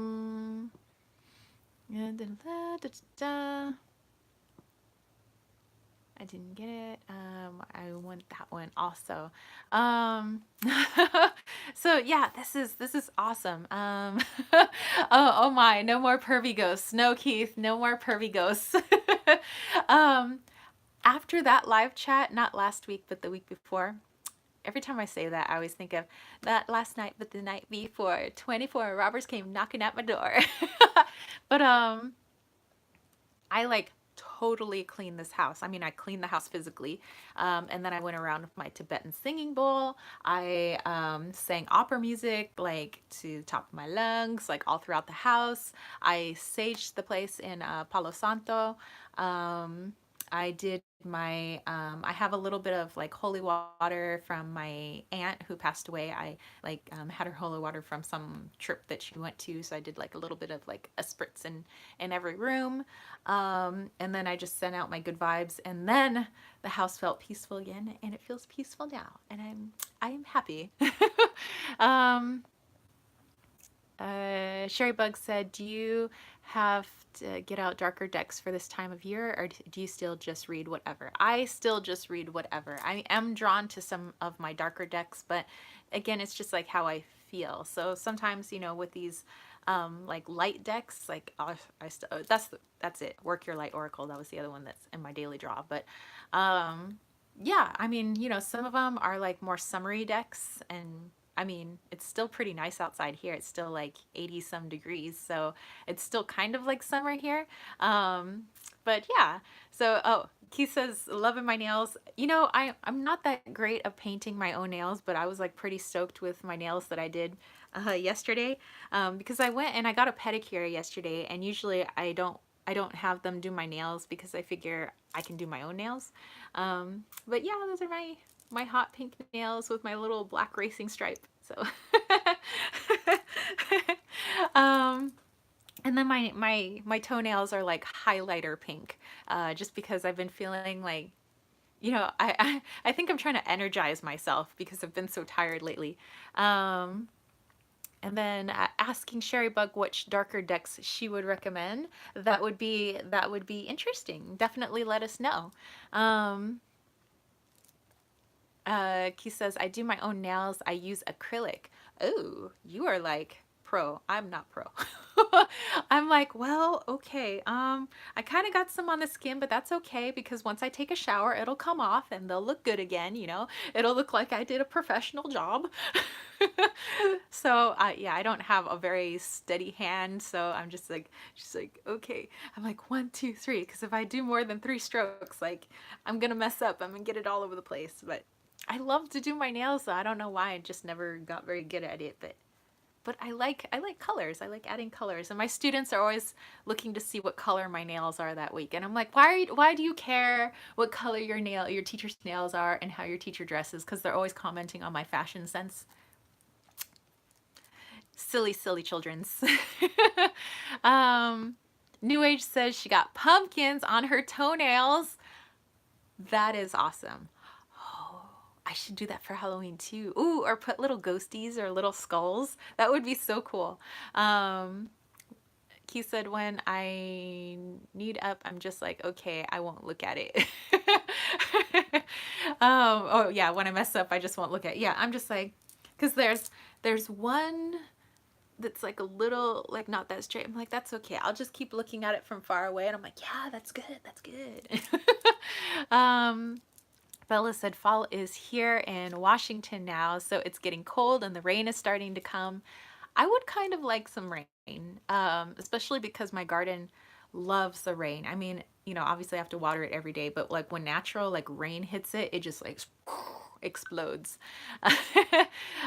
didn't get it. I want that one also. So yeah, this is awesome. Oh my, no more pervy ghosts. No, Keith, no more pervy ghosts. After that live chat, not last week, but the week before, every time I say that, I always think of that last night, but the night before, 24 robbers came knocking at my door. But I like totally cleaned this house. I mean, I cleaned the house physically, and then I went around with my Tibetan singing bowl. I sang opera music like to the top of my lungs, like all throughout the house. I saged the place in Palo Santo. I did I have a little bit of like holy water from my aunt who passed away. I like had her holy water from some trip that she went to. So I did like a little bit of like a spritz in every room. And then I just sent out my good vibes, and then the house felt peaceful again, and it feels peaceful now. And I'm happy. um, Sherry Bug said, do you have to get out darker decks for this time of year, or do you still just read whatever? I still just read whatever. I am drawn to some of my darker decks, but again, it's just like how I feel. So sometimes, with these like light decks, like that's it. Work Your Light Oracle. That was the other one that's in my daily draw. But yeah, I mean, some of them are like more summery decks, and I mean, it's still pretty nice outside here. It's still like 80 some degrees, so it's still kind of like summer here. But yeah, so oh, Keith says, loving my nails. I'm not that great at painting my own nails, but I was like pretty stoked with my nails that I did yesterday, because I went and I got a pedicure yesterday, and usually I don't have them do my nails because I figure I can do my own nails. But yeah, those are my hot pink nails with my little black racing stripe. So, and then my toenails are like highlighter pink, just because I've been feeling like, I think I'm trying to energize myself because I've been so tired lately. And then asking Sherry Bug which darker decks she would recommend. That would be interesting. Definitely let us know. Keith says, I do my own nails. I use acrylic. Oh, you are like pro. I'm not pro. I'm like, well, okay. I kind of got some on the skin, but that's okay because once I take a shower, it'll come off and they'll look good again, you know. It'll look like I did a professional job. So, yeah, I don't have a very steady hand, so I'm just like, she's like, okay. I'm like, 1, 2, 3, because if I do more than 3 strokes, like, I'm gonna mess up. I'm gonna get it all over the place. But I love to do my nails, so I don't know why I just never got very good at it, but I like colors. I like adding colors. And my students are always looking to see what color my nails are that week. And I'm like, why do you care what color your teacher's nails are and how your teacher dresses? Because they're always commenting on my fashion sense. Silly, silly children's. um, New Age says she got pumpkins on her toenails. That is awesome. Oh, I should do that for Halloween too. Ooh, or put little ghosties or little skulls. That would be so cool. Keith said, when I need up, I'm just like, okay, I won't look at it. Oh yeah, when I mess up, I just won't look at it. Yeah, I'm just like, because there's one that's like a little, like not that straight. I'm like, that's okay. I'll just keep looking at it from far away. And I'm like, yeah, that's good. That's good. Bella said fall is here in Washington now, so it's getting cold and the rain is starting to come. I would kind of like some rain, especially because my garden loves the rain. I mean, you know, obviously I have to water it every day, but like when natural like rain hits it, it just like explodes.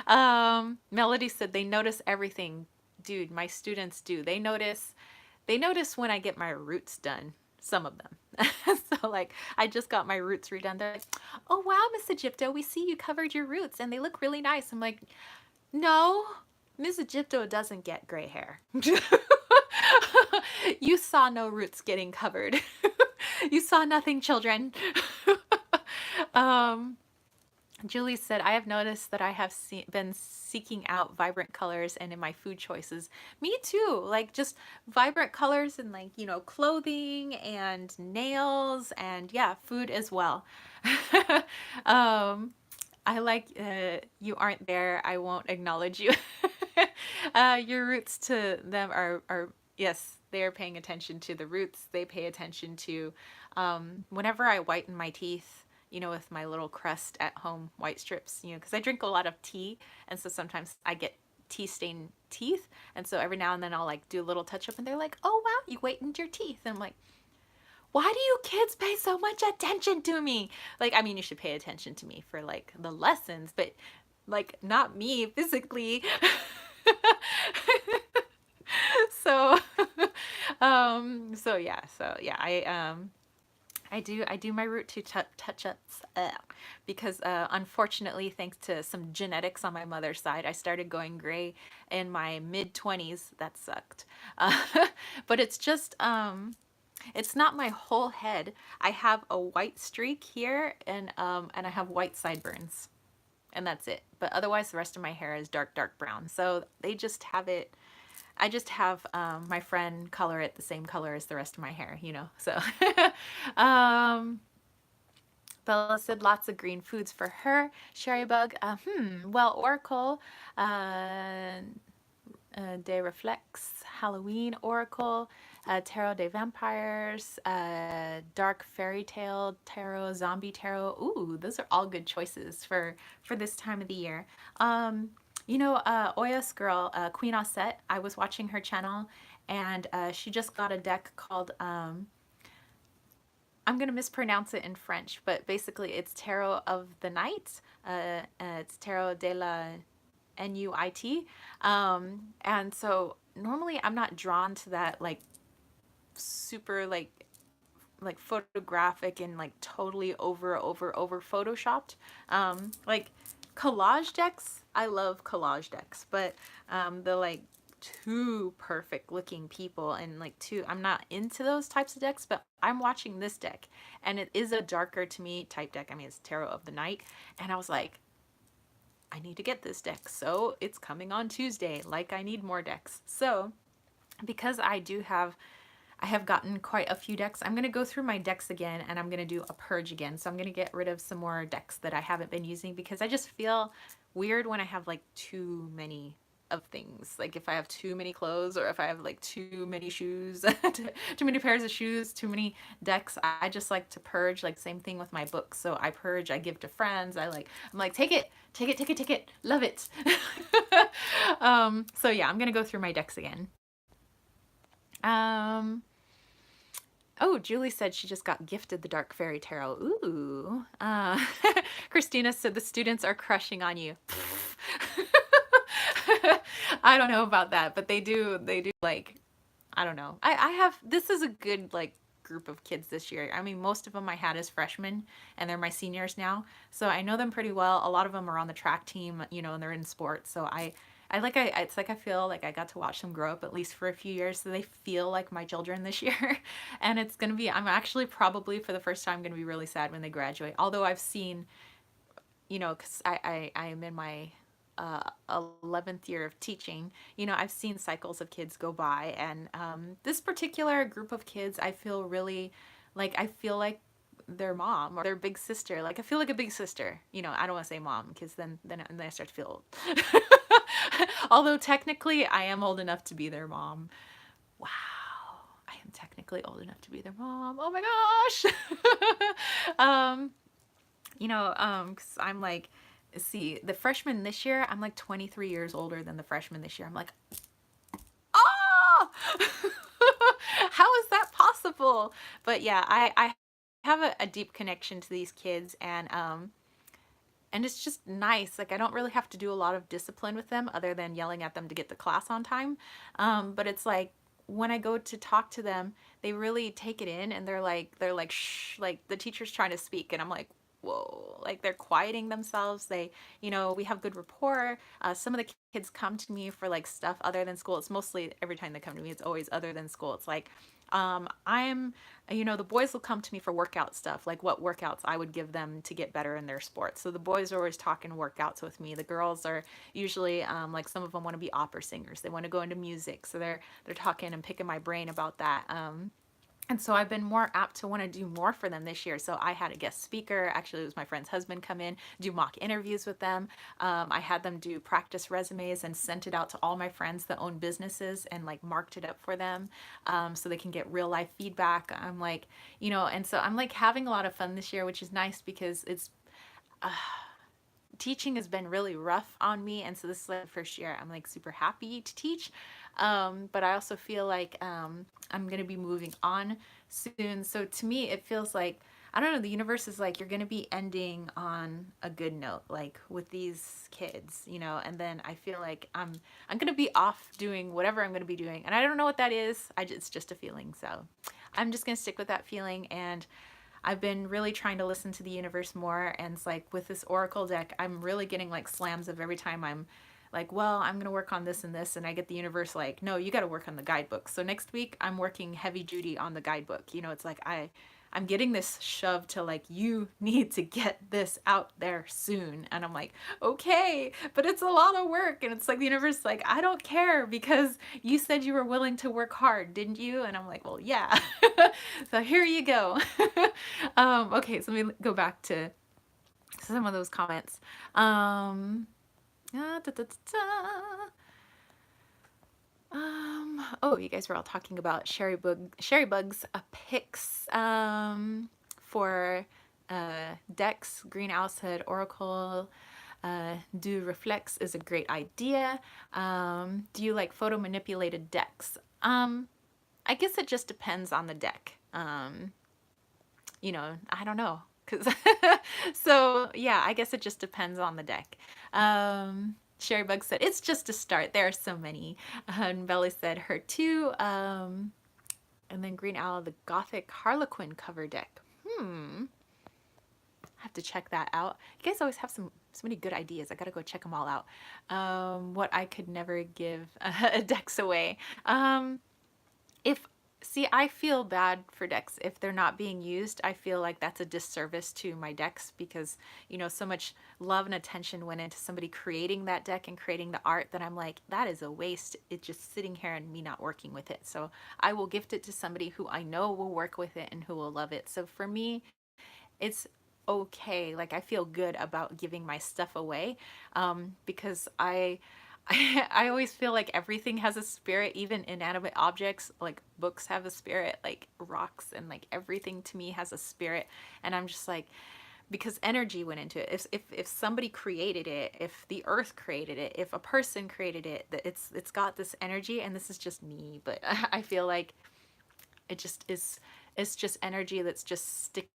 Melody said they notice everything. Dude, my students do. They notice when I get my roots done. Some of them. So like I just got my roots redone. They're like, oh wow, Miss Egypto, we see you covered your roots and they look really nice. I'm like, no, Miss Egypto doesn't get gray hair. You saw no roots getting covered. You saw nothing, children. um, Julie said, I have noticed that I have been seeking out vibrant colors and in my food choices. Me too. Like just vibrant colors in like, you know, clothing and nails and yeah, food as well. I like you aren't there. I won't acknowledge you. Your roots to them are yes, they are paying attention to the roots. They pay attention to whenever I whiten my teeth, you know, with my little crust at home white strips, you know, because I drink a lot of tea. And so sometimes I get tea stained teeth. And so every now and then I'll like do a little touch up and they're like, oh, wow, you whitened your teeth. And I'm like, why do you kids pay so much attention to me? Like, I mean, you should pay attention to me for like the lessons, but like not me physically. So, so yeah, I do my root to touch-ups because unfortunately, thanks to some genetics on my mother's side, I started going gray in my mid-20s. That sucked. Uh, but it's just it's not my whole head. I have a white streak here and I have white sideburns. And that's it. But otherwise the rest of my hair is dark, dark brown. So they just have it. I just have my friend color it the same color as the rest of my hair, you know. So um, Bella said lots of green foods for her. Sherry Bug, well, Oracle, De Reflex, Halloween Oracle, Tarot de Vampires, Dark Fairy Tale Tarot, Zombie Tarot. Ooh, those are all good choices for this time of the year. You know, Oyas girl, Queen Osset, I was watching her channel and she just got a deck called, I'm going to mispronounce it in French, but basically it's Tarot of the Night. It's Tarot de la Nuit. And so normally I'm not drawn to that like super like photographic and like totally over photoshopped. Like collage decks, I love collage decks, but the like too perfect looking people and like I'm not into those types of decks, but I'm watching this deck and it is a darker to me type deck. I mean, it's Tarot of the Night, and I was like, I need to get this deck, so it's coming on Tuesday. Like, I need more decks. So because I have gotten quite a few decks, I'm going to go through my decks again and I'm going to do a purge again. So I'm going to get rid of some more decks that I haven't been using because I just feel weird when I have like too many of things. Like if I have too many clothes or if I have like too many shoes, too many pairs of shoes, too many decks, I just like to purge. Like same thing with my books. So I purge, I give to friends. I'm like, take it, take it, take it, take it, love it. So yeah, I'm gonna go through my decks again. Um, Oh, Julie said she just got gifted the Dark Fairy Tarot. Ooh. Christina said the students are crushing on you. I don't know about that, but they do like, I don't know. This is a good like group of kids this year. I mean, most of them I had as freshmen and they're my seniors now. So I know them pretty well. A lot of them are on the track team, you know, and they're in sports. So it's like I feel like I got to watch them grow up at least for a few years. So they feel like my children this year. And I'm actually probably for the first time going to be really sad when they graduate. Although I've seen, you know, because I am in my 11th year of teaching, you know, I've seen cycles of kids go by. And this particular group of kids, I feel like their mom or their big sister. Like I feel like a big sister. You know, I don't want to say mom because then I start to feel old. Although technically I am old enough to be their mom. Wow. I am technically old enough to be their mom. Oh my gosh. You know, 'cause I'm like, see, the freshman this year, I'm like 23 years older than the freshman this year. I'm like, oh, how is that possible? But yeah, I have a deep connection to these kids and it's just nice. Like I don't really have to do a lot of discipline with them other than yelling at them to get to class on time. But it's like when I go to talk to them, they really take it in and they're like shh, like the teacher's trying to speak and I'm like, whoa, like they're quieting themselves. You know, we have good rapport. Some of the kids come to me for like stuff other than school. It's mostly every time they come to me, it's always other than school. It's like, I'm, you know, the boys will come to me for workout stuff, like what workouts I would give them to get better in their sports. So the boys are always talking workouts with me. The girls are usually, like some of them want to be opera singers. They want to go into music. So they're talking and picking my brain about that. And so I've been more apt to want to do more for them this year. So I had a guest speaker. Actually, it was my friend's husband come in, do mock interviews with them. I had them do practice resumes and sent it out to all my friends that own businesses and like marked it up for them so they can get real life feedback. I'm like, you know, and so I'm like having a lot of fun this year, which is nice because teaching has been really rough on me, and so this is like the first year I'm like super happy to teach, but I also feel like I'm gonna be moving on soon. So to me it feels like, I don't know, the universe is like, you're gonna be ending on a good note like with these kids, you know, and then I feel like I'm gonna be off doing whatever I'm gonna be doing, and I don't know what that is. It's just a feeling, so I'm just gonna stick with that feeling. And I've been really trying to listen to the universe more, and it's like with this oracle deck, I'm really getting like slams of every time I'm like, well, I'm going to work on this and this, and I get the universe like, no, you got to work on the guidebook. So next week I'm working heavy duty on the guidebook. You know, it's like I'm getting this shoved to like, you need to get this out there soon. And I'm like, okay, but it's a lot of work. And it's like the universe is like, I don't care because you said you were willing to work hard, didn't you? And I'm like, well, yeah. So here you go. Okay, so let me go back to some of those comments. Da, da, da, da. Oh, you guys were all talking about Sherry Bug's picks for decks. Green Owl said Oracle du Reflex is a great idea. Do you like photo manipulated decks? I guess it just depends on the deck. You know, I don't know. So yeah, I guess it just depends on the deck. Sherry Bug said, it's just a start. There are so many. And Belly said, her too. And then Green Owl, the Gothic Harlequin cover deck. I have to check that out. You guys always have so many good ideas. I gotta go check them all out. What I could never give decks away. See, I feel bad for decks if they're not being used. I feel like that's a disservice to my decks because, you know, so much love and attention went into somebody creating that deck and creating the art that I'm like, that is a waste. It's just sitting here and me not working with it. So I will gift it to somebody who I know will work with it and who will love it. So for me, it's okay. Like I feel good about giving my stuff away because I always feel like everything has a spirit, even inanimate objects, like books have a spirit, like rocks and like everything to me has a spirit. And I'm just like, because energy went into it. If somebody created it, if the earth created it, if a person created it, that it's got this energy, and this is just me, but I feel like it just is, it's just energy that's just sticking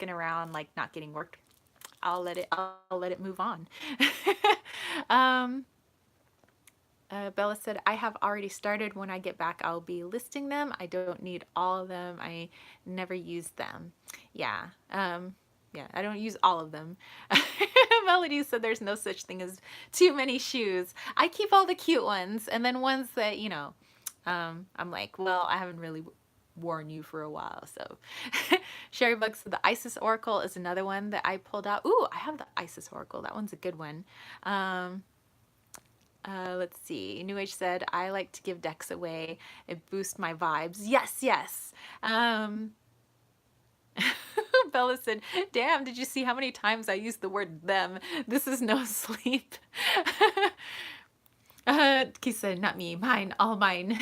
around, like not getting worked. I'll let it move on. um Bella said, I have already started. When I get back, I'll be listing them. I don't need all of them. I never use them. Yeah. Yeah, I don't use all of them. Melody said there's no such thing as too many shoes. I keep all the cute ones, and then ones that, I'm like, well, I haven't really worn you for a while. So Sherry Bug said the Isis Oracle is another one that I pulled out. Ooh, I have the Isis Oracle. That one's a good one. Let's see. New Age said, I like to give decks away. It boosts my vibes. Yes, yes. Bella said, damn, did you see how many times I used the word them? This is no sleep. He said, not me, mine, all mine.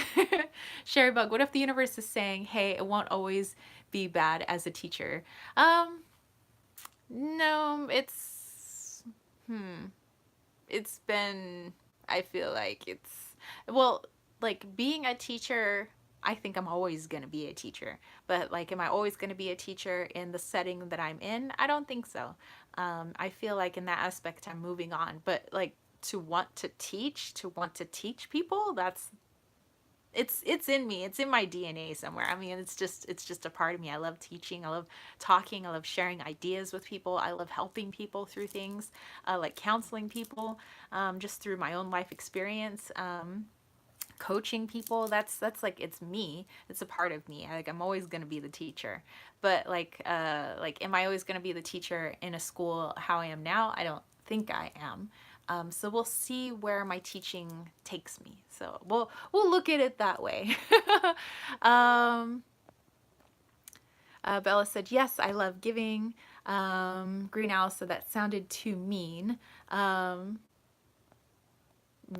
Sherry Bug, what if the universe is saying, hey, it won't always be bad as a teacher? No, it's been, I feel like it's, well, like being a teacher, I think I'm always going to be a teacher. But like, am I always going to be a teacher in the setting that I'm in? I don't think so. I feel like in that aspect, I'm moving on. But like to want to teach people, that's, it's in me. It's in my DNA somewhere. I mean, it's just a part of me. I love teaching. I love talking. I love sharing ideas with people. I love helping people through things, like counseling people, just through my own life experience. Coaching people, that's like, it's me, it's a part of me. Like, I'm always going to be the teacher, but like am I always going to be the teacher in a school how I am now? I don't think I am. So we'll see where my teaching takes me, so we'll look at it that way. um Bella said, yes, I love giving. Green Owl said that sounded too mean.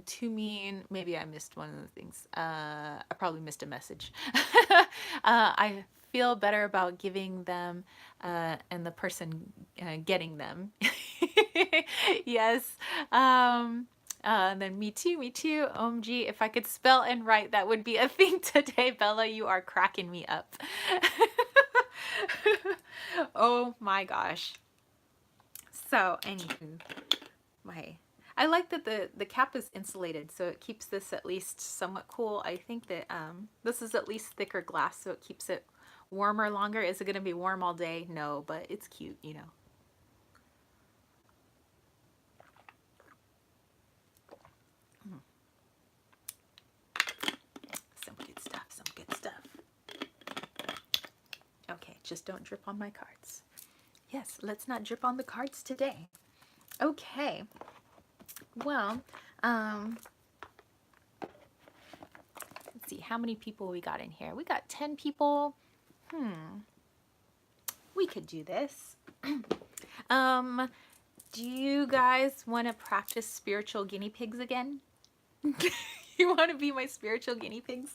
Too mean. Maybe I missed one of the things. I probably missed a message. I feel better about giving them and the person getting them. Yes. And then me too, me too. OMG, if I could spell and write, that would be a thing today. Bella, you are cracking me up. Oh my gosh. So, anywho, my I like that the cap is insulated, so it keeps this at least somewhat cool. I think that this is at least thicker glass, so it keeps it warmer longer. Is it going to be warm all day? No, but it's cute, you know. Some good stuff, some good stuff. Okay, just don't drip on my cards. Yes, let's not drip on the cards today. Okay. Well, let's see how many people we got in here. We got 10 people. We could do this. Do you guys want to practice spiritual guinea pigs again? You want to be my spiritual guinea pigs?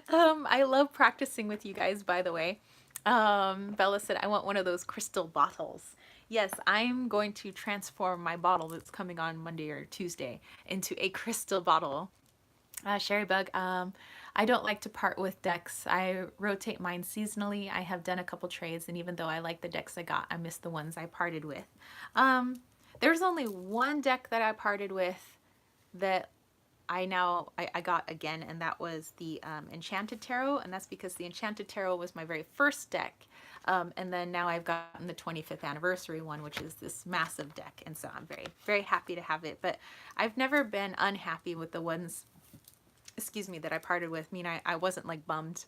I love practicing with you guys, by the way. Bella said, I want one of those crystal bottles. Yes, I'm going to transform my bottle that's coming on Monday or Tuesday into a crystal bottle. Sherry Bug, I don't like to part with decks. I rotate mine seasonally. I have done a couple trades, and even though I like the decks I got, I miss the ones I parted with. There's only one deck that I parted with that I got again, and that was the Enchanted Tarot, and that's because the Enchanted Tarot was my very first deck. And then now I've gotten the 25th anniversary one, which is this massive deck, and so I'm very, very happy to have it. But I've never been unhappy with the ones, excuse me, that I parted with. I mean, I wasn't like bummed.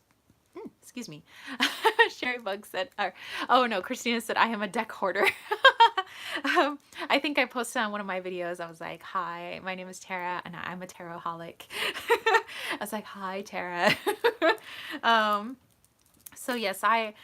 Excuse me. Sherry Bug said, oh no, Christina said, I am a deck hoarder. I think I posted on one of my videos, I was like, hi, my name is Tara, and I'm a tarot-holic. I was like, hi, Tara. So yes, I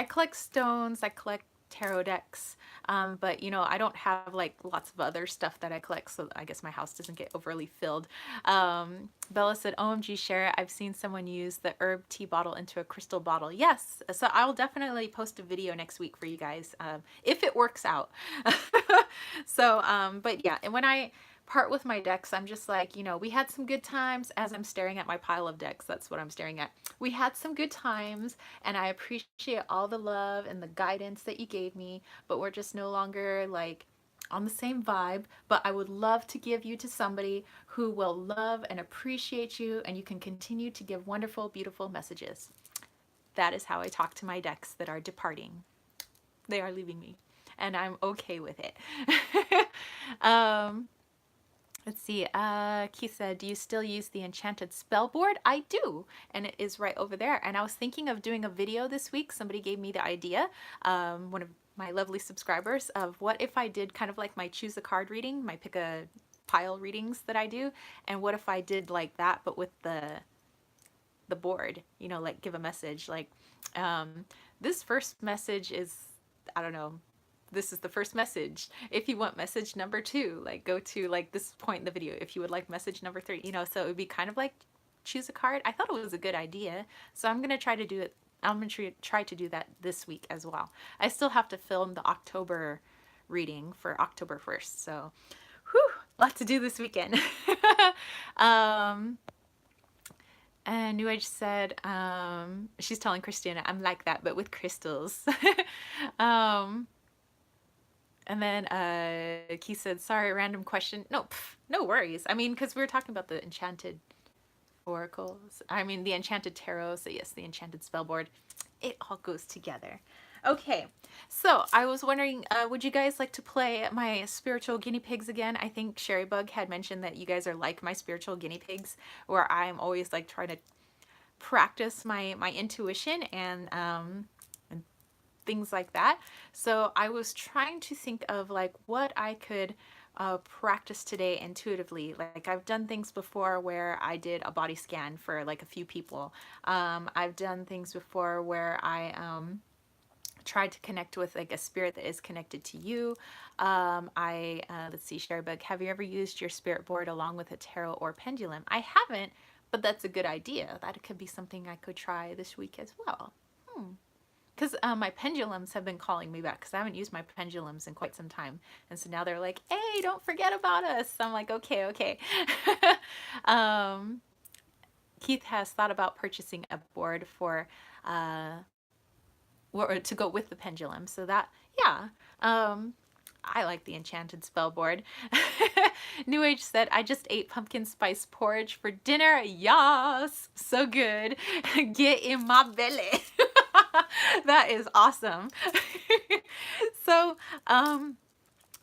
collect stones, I collect tarot decks. But you know, I don't have like lots of other stuff that I collect, so I guess my house doesn't get overly filled. Bella said, OMG, share, I've seen someone use the herb tea bottle into a crystal bottle. Yes, so I'll definitely post a video next week for you guys, if it works out. So, but yeah, and when I part with my decks, I'm just like, you know, we had some good times. As I'm staring at my pile of decks, that's what I'm staring at. We had some good times, and I appreciate all the love and the guidance that you gave me, but we're just no longer like on the same vibe. But I would love to give you to somebody who will love and appreciate you, and you can continue to give wonderful, beautiful messages. That is how I talk to my decks that are departing. They are leaving me, and I'm okay with it. um, Let's see. Keith said, do you still use the enchanted spell board? I do, and it is right over there. And I was thinking of doing a video this week. Somebody gave me the idea, one of my lovely subscribers, of what if I did kind of like my choose a card reading, my pick a pile readings that I do, and what if I did like that, but with the board, you know, like give a message. Like, this first message is, I don't know, this is the first message. If you want message number 2, like go to like this point in the video. If you would like message number 3, you know, so it would be kind of like choose a card. I thought it was a good idea. So I'm going to try to do it. I'm going to try to do that this week as well. I still have to film the October reading for October 1st. So, whew, lot to do this weekend. And New Age said, she's telling Christina, I'm like that, but with crystals. And then Keith said, sorry, random question. No, no worries. I mean, because we were talking about the enchanted oracles. I mean, the enchanted tarot. So yes, the enchanted spell board. It all goes together. Okay, so I was wondering, would you guys like to play my spiritual guinea pigs again? I think Sherry Bug had mentioned that you guys are like my spiritual guinea pigs, where I'm always like trying to practice my intuition and things like that. So I was trying to think of like what I could practice today intuitively. Like I've done things before where I did a body scan for like a few people. I've done things before where I tried to connect with like a spirit that is connected to you. Let's see, Sherrybug, have you ever used your spirit board along with a tarot or pendulum? I haven't, but that's a good idea. That could be something I could try this week as well. Because my pendulums have been calling me back because I haven't used my pendulums in quite some time. And so now they're like, hey, don't forget about us. So I'm like, okay, okay. Keith has thought about purchasing a board for, or to go with the pendulum. So that, yeah. I like the enchanted spell board. New Age said, I just ate pumpkin spice porridge for dinner. Yas, so good. Get in my belly. That is awesome. So,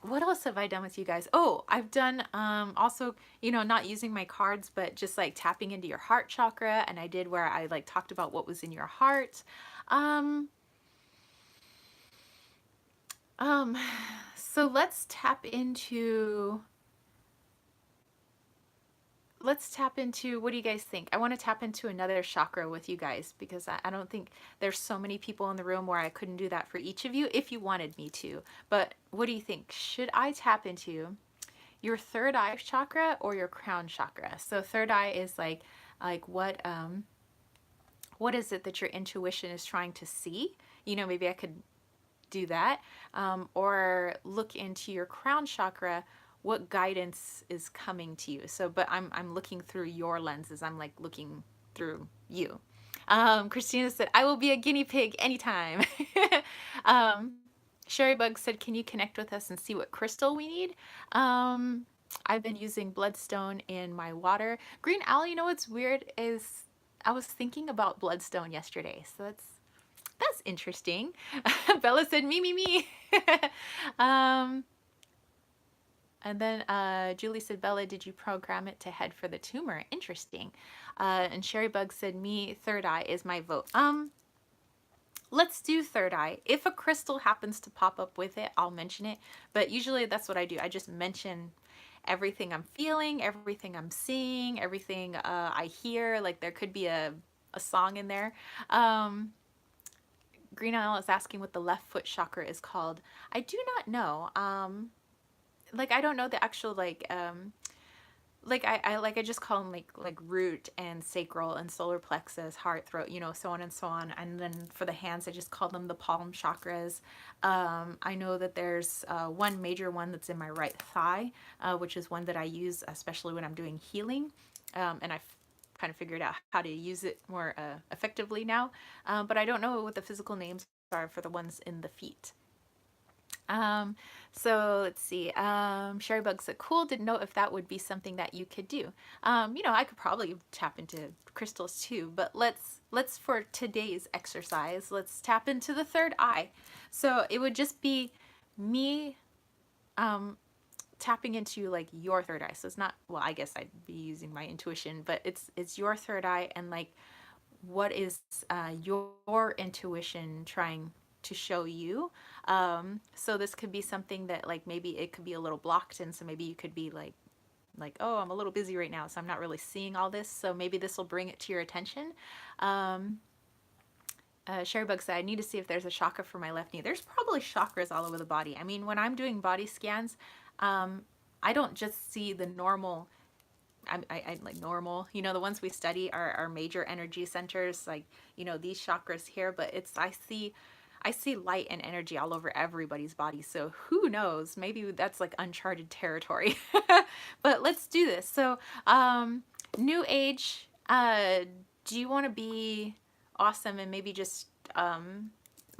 what else have I done with you guys? Oh, I've done also, you know, not using my cards, but just like tapping into your heart chakra. And I did where I like talked about what was in your heart. So let's tap into, what do you guys think? I want to tap into another chakra with you guys because I don't think there's so many people in the room where I couldn't do that for each of you if you wanted me to. But what do you think? Should I tap into your third eye chakra or your crown chakra? So third eye is like what is it that your intuition is trying to see? You know, maybe I could do that. Or look into your crown chakra, what guidance is coming to you. So, but I'm looking through your lenses. I'm like looking through you. Christina said, I will be a guinea pig anytime. Sherry Bug said, can you connect with us and see what crystal we need? I've been using bloodstone in my water. Green Owl, you know what's weird is I was thinking about bloodstone yesterday. So that's interesting. Bella said, me. And then Julie said, Bella, did you program it to head for the tumor? Interesting. And Sherry Bug said, me, third eye is my vote. Let's do third eye. If a crystal happens to pop up with it, I'll mention it. But usually that's what I do. I just mention everything I'm feeling, everything I'm seeing, everything I hear. Like there could be a song in there. Green Isle is asking what the left foot chakra is called. I do not know. Like I don't know the actual like I just call them like root and sacral and solar plexus, heart, throat, you know, so on and so on. And then for the hands, I just call them the palm chakras. I know that there's one major one that's in my right thigh, which is one that I use especially when I'm doing healing. And I've kind of figured out how to use it more effectively now. But I don't know what the physical names are for the ones in the feet. Um, so let's see. Sherry Bug said, cool. Didn't know if that would be something that you could do. You know, I could probably tap into crystals too, but let's for today's exercise, let's tap into the third eye. So it would just be me tapping into like your third eye. So it's not, well, I guess I'd be using my intuition, but it's your third eye, and like what is your intuition trying to show you. So this could be something that like maybe it could be a little blocked, and so maybe you could be like, oh, I'm a little busy right now, so I'm not really seeing all this, so maybe this will bring it to your attention. Sherry Bug said, I need to see if there's a chakra for my left knee. There's probably chakras all over the body. I mean, when I'm doing body scans, I don't just see the normal, I like normal, you know, the ones we study are major energy centers, like, you know, these chakras here, but I see light and energy all over everybody's body. So who knows, maybe that's like uncharted territory. But let's do this. So new age, do you want to be awesome and maybe just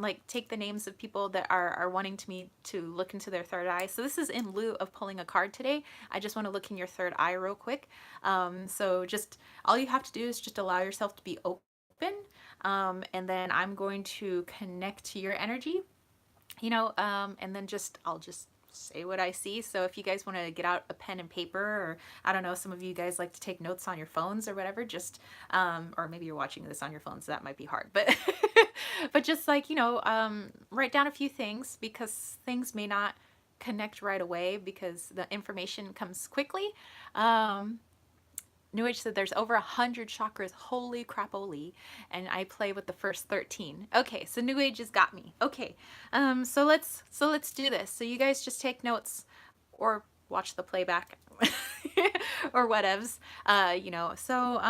like take the names of people that are wanting me to look into their third eye? So this is in lieu of pulling a card today. I just want to look in your third eye real quick. So just all you have to do is just allow yourself to be open, and then I'm going to connect to your energy, you know, and then I'll just say what I see. So if you guys want to get out a pen and paper, or I don't know, some of you guys like to take notes on your phones or whatever, just or maybe you're watching this on your phone, so that might be hard, but but just like, you know, write down a few things, because things may not connect right away because the information comes quickly. New Age said there's over 100 chakras. Holy crapoly. And I play with the first 13. Okay, so New Age has got me. Okay. So let's do this. So you guys just take notes or watch the playback or whatevs. You know. So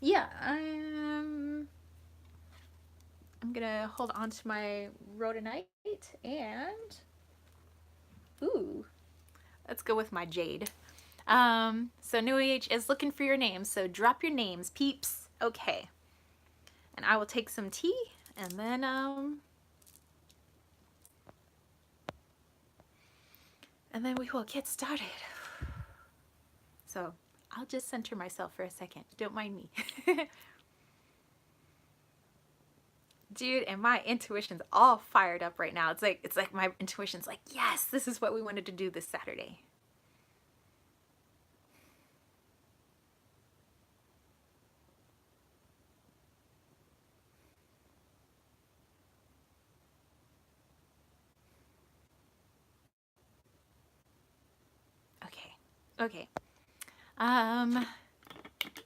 yeah, I'm gonna hold on to my rhodonite, and ooh, let's go with my jade. So New Age is looking for your names, so drop your names, peeps. Okay. And I will take some tea, and then we will get started. So I'll just center myself for a second. Don't mind me. Dude, and my intuition's all fired up right now. It's like my intuition's like, yes, this is what we wanted to do this Saturday. Okay. Okay.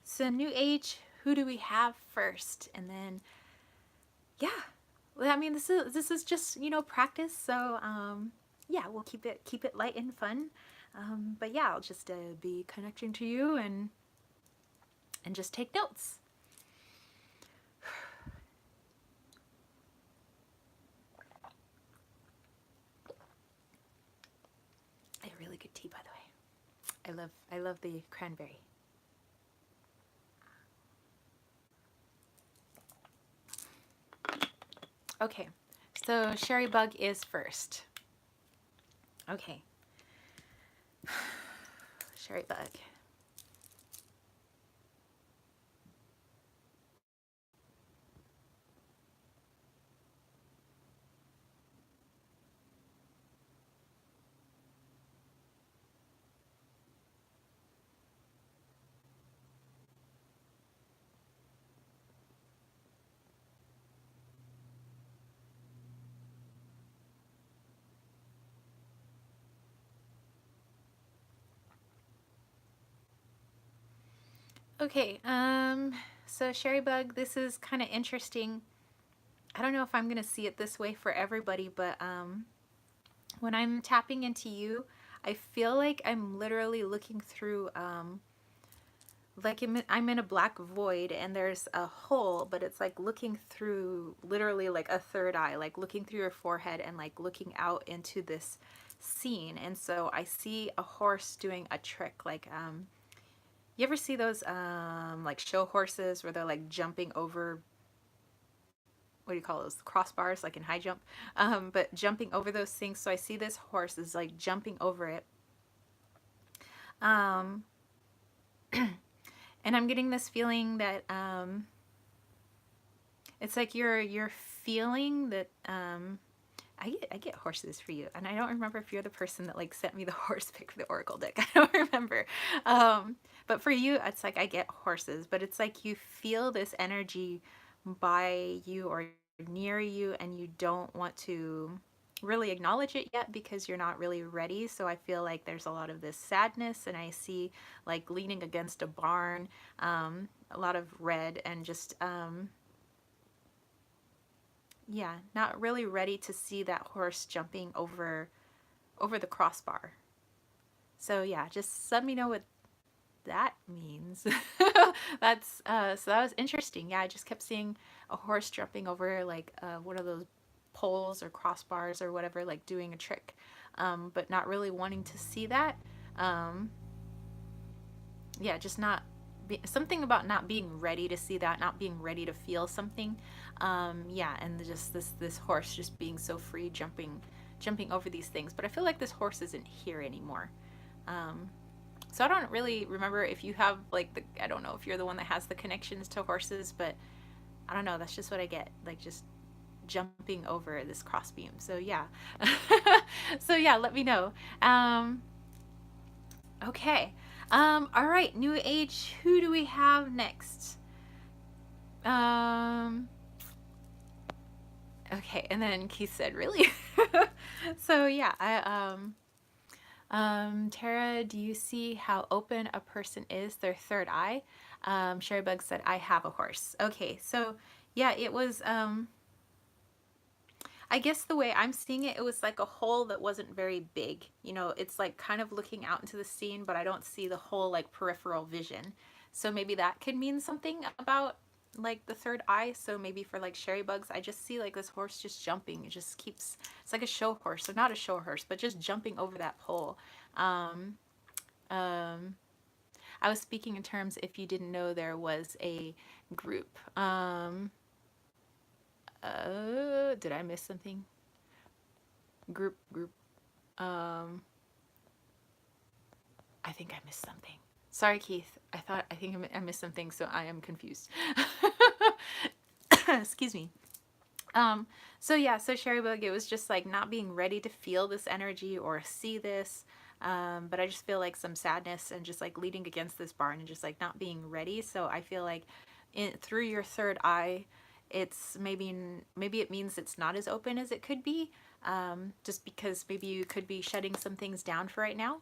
So New Age, who do we have first? And then yeah, well, I mean, this is just, you know, practice. So yeah, we'll keep it light and fun. But yeah, I'll just be connecting to you and just take notes. A really good tea, by the way. I love the cranberry. Okay, so Sherry Bug is first. Okay. Sherry Bug. Okay, so Sherry Bug, this is kind of interesting. I don't know if I'm going to see it this way for everybody, but when I'm tapping into you, I feel like I'm literally looking through, like I'm in a black void and there's a hole, but it's like looking through literally like a third eye, like looking through your forehead and like looking out into this scene. And so I see a horse doing a trick. Like, you ever see those, like show horses where they're like jumping over, what do you call those, crossbars, like in high jump, but jumping over those things. So I see this horse is like jumping over it, um, and I'm getting this feeling that it's like you're feeling that I get horses for you, and I don't remember if you're the person that like sent me the horse pick for the oracle deck. I don't remember, but for you it's like I get horses, but it's like you feel this energy by you or near you, and you don't want to really acknowledge it yet because you're not really ready. So I feel like there's a lot of this sadness, and I see like leaning against a barn, a lot of red, and just yeah, not really ready to see that horse jumping over the crossbar. So yeah, just let me know what that means. That's so that was interesting. Yeah, I just kept seeing a horse jumping over like one of those poles or crossbars or whatever, like doing a trick, but not really wanting to see that. Um, yeah, just not something about not being ready to see that, not being ready to feel something. Yeah, and just this horse just being so free, jumping over these things. But I feel like this horse isn't here anymore. Um, so I don't really remember if you have like I don't know if you're the one that has the connections to horses, but I don't know. That's just what I get. Like just jumping over this crossbeam. So yeah. So yeah, let me know. Okay. All right, New Age, who do we have next? Um, okay, and then Keith said, really? So yeah, Tara, do you see how open a person is, their third eye? Sherrybug said, I have a horse. Okay, so yeah, it was, I guess the way I'm seeing it, it was like a hole that wasn't very big. You know, it's like kind of looking out into the scene, but I don't see the whole like peripheral vision. So maybe that could mean something about like the third eye. So maybe for like Sherry Bugs, I just see like this horse just jumping. It just keeps, it's like a show horse. So not a show horse, but just jumping over that pole. Um, um, I was speaking in terms if you didn't know there was a group. Did I miss something? Group. Um, I think I missed something. Sorry, Keith. I think I missed something, so I am confused. Excuse me. Um, so yeah, so Sherrybug, it was just like not being ready to feel this energy or see this. But I just feel like some sadness and just like leading against this barn and just like not being ready. So I feel like through your third eye, it's maybe it means it's not as open as it could be, just because maybe you could be shutting some things down for right now,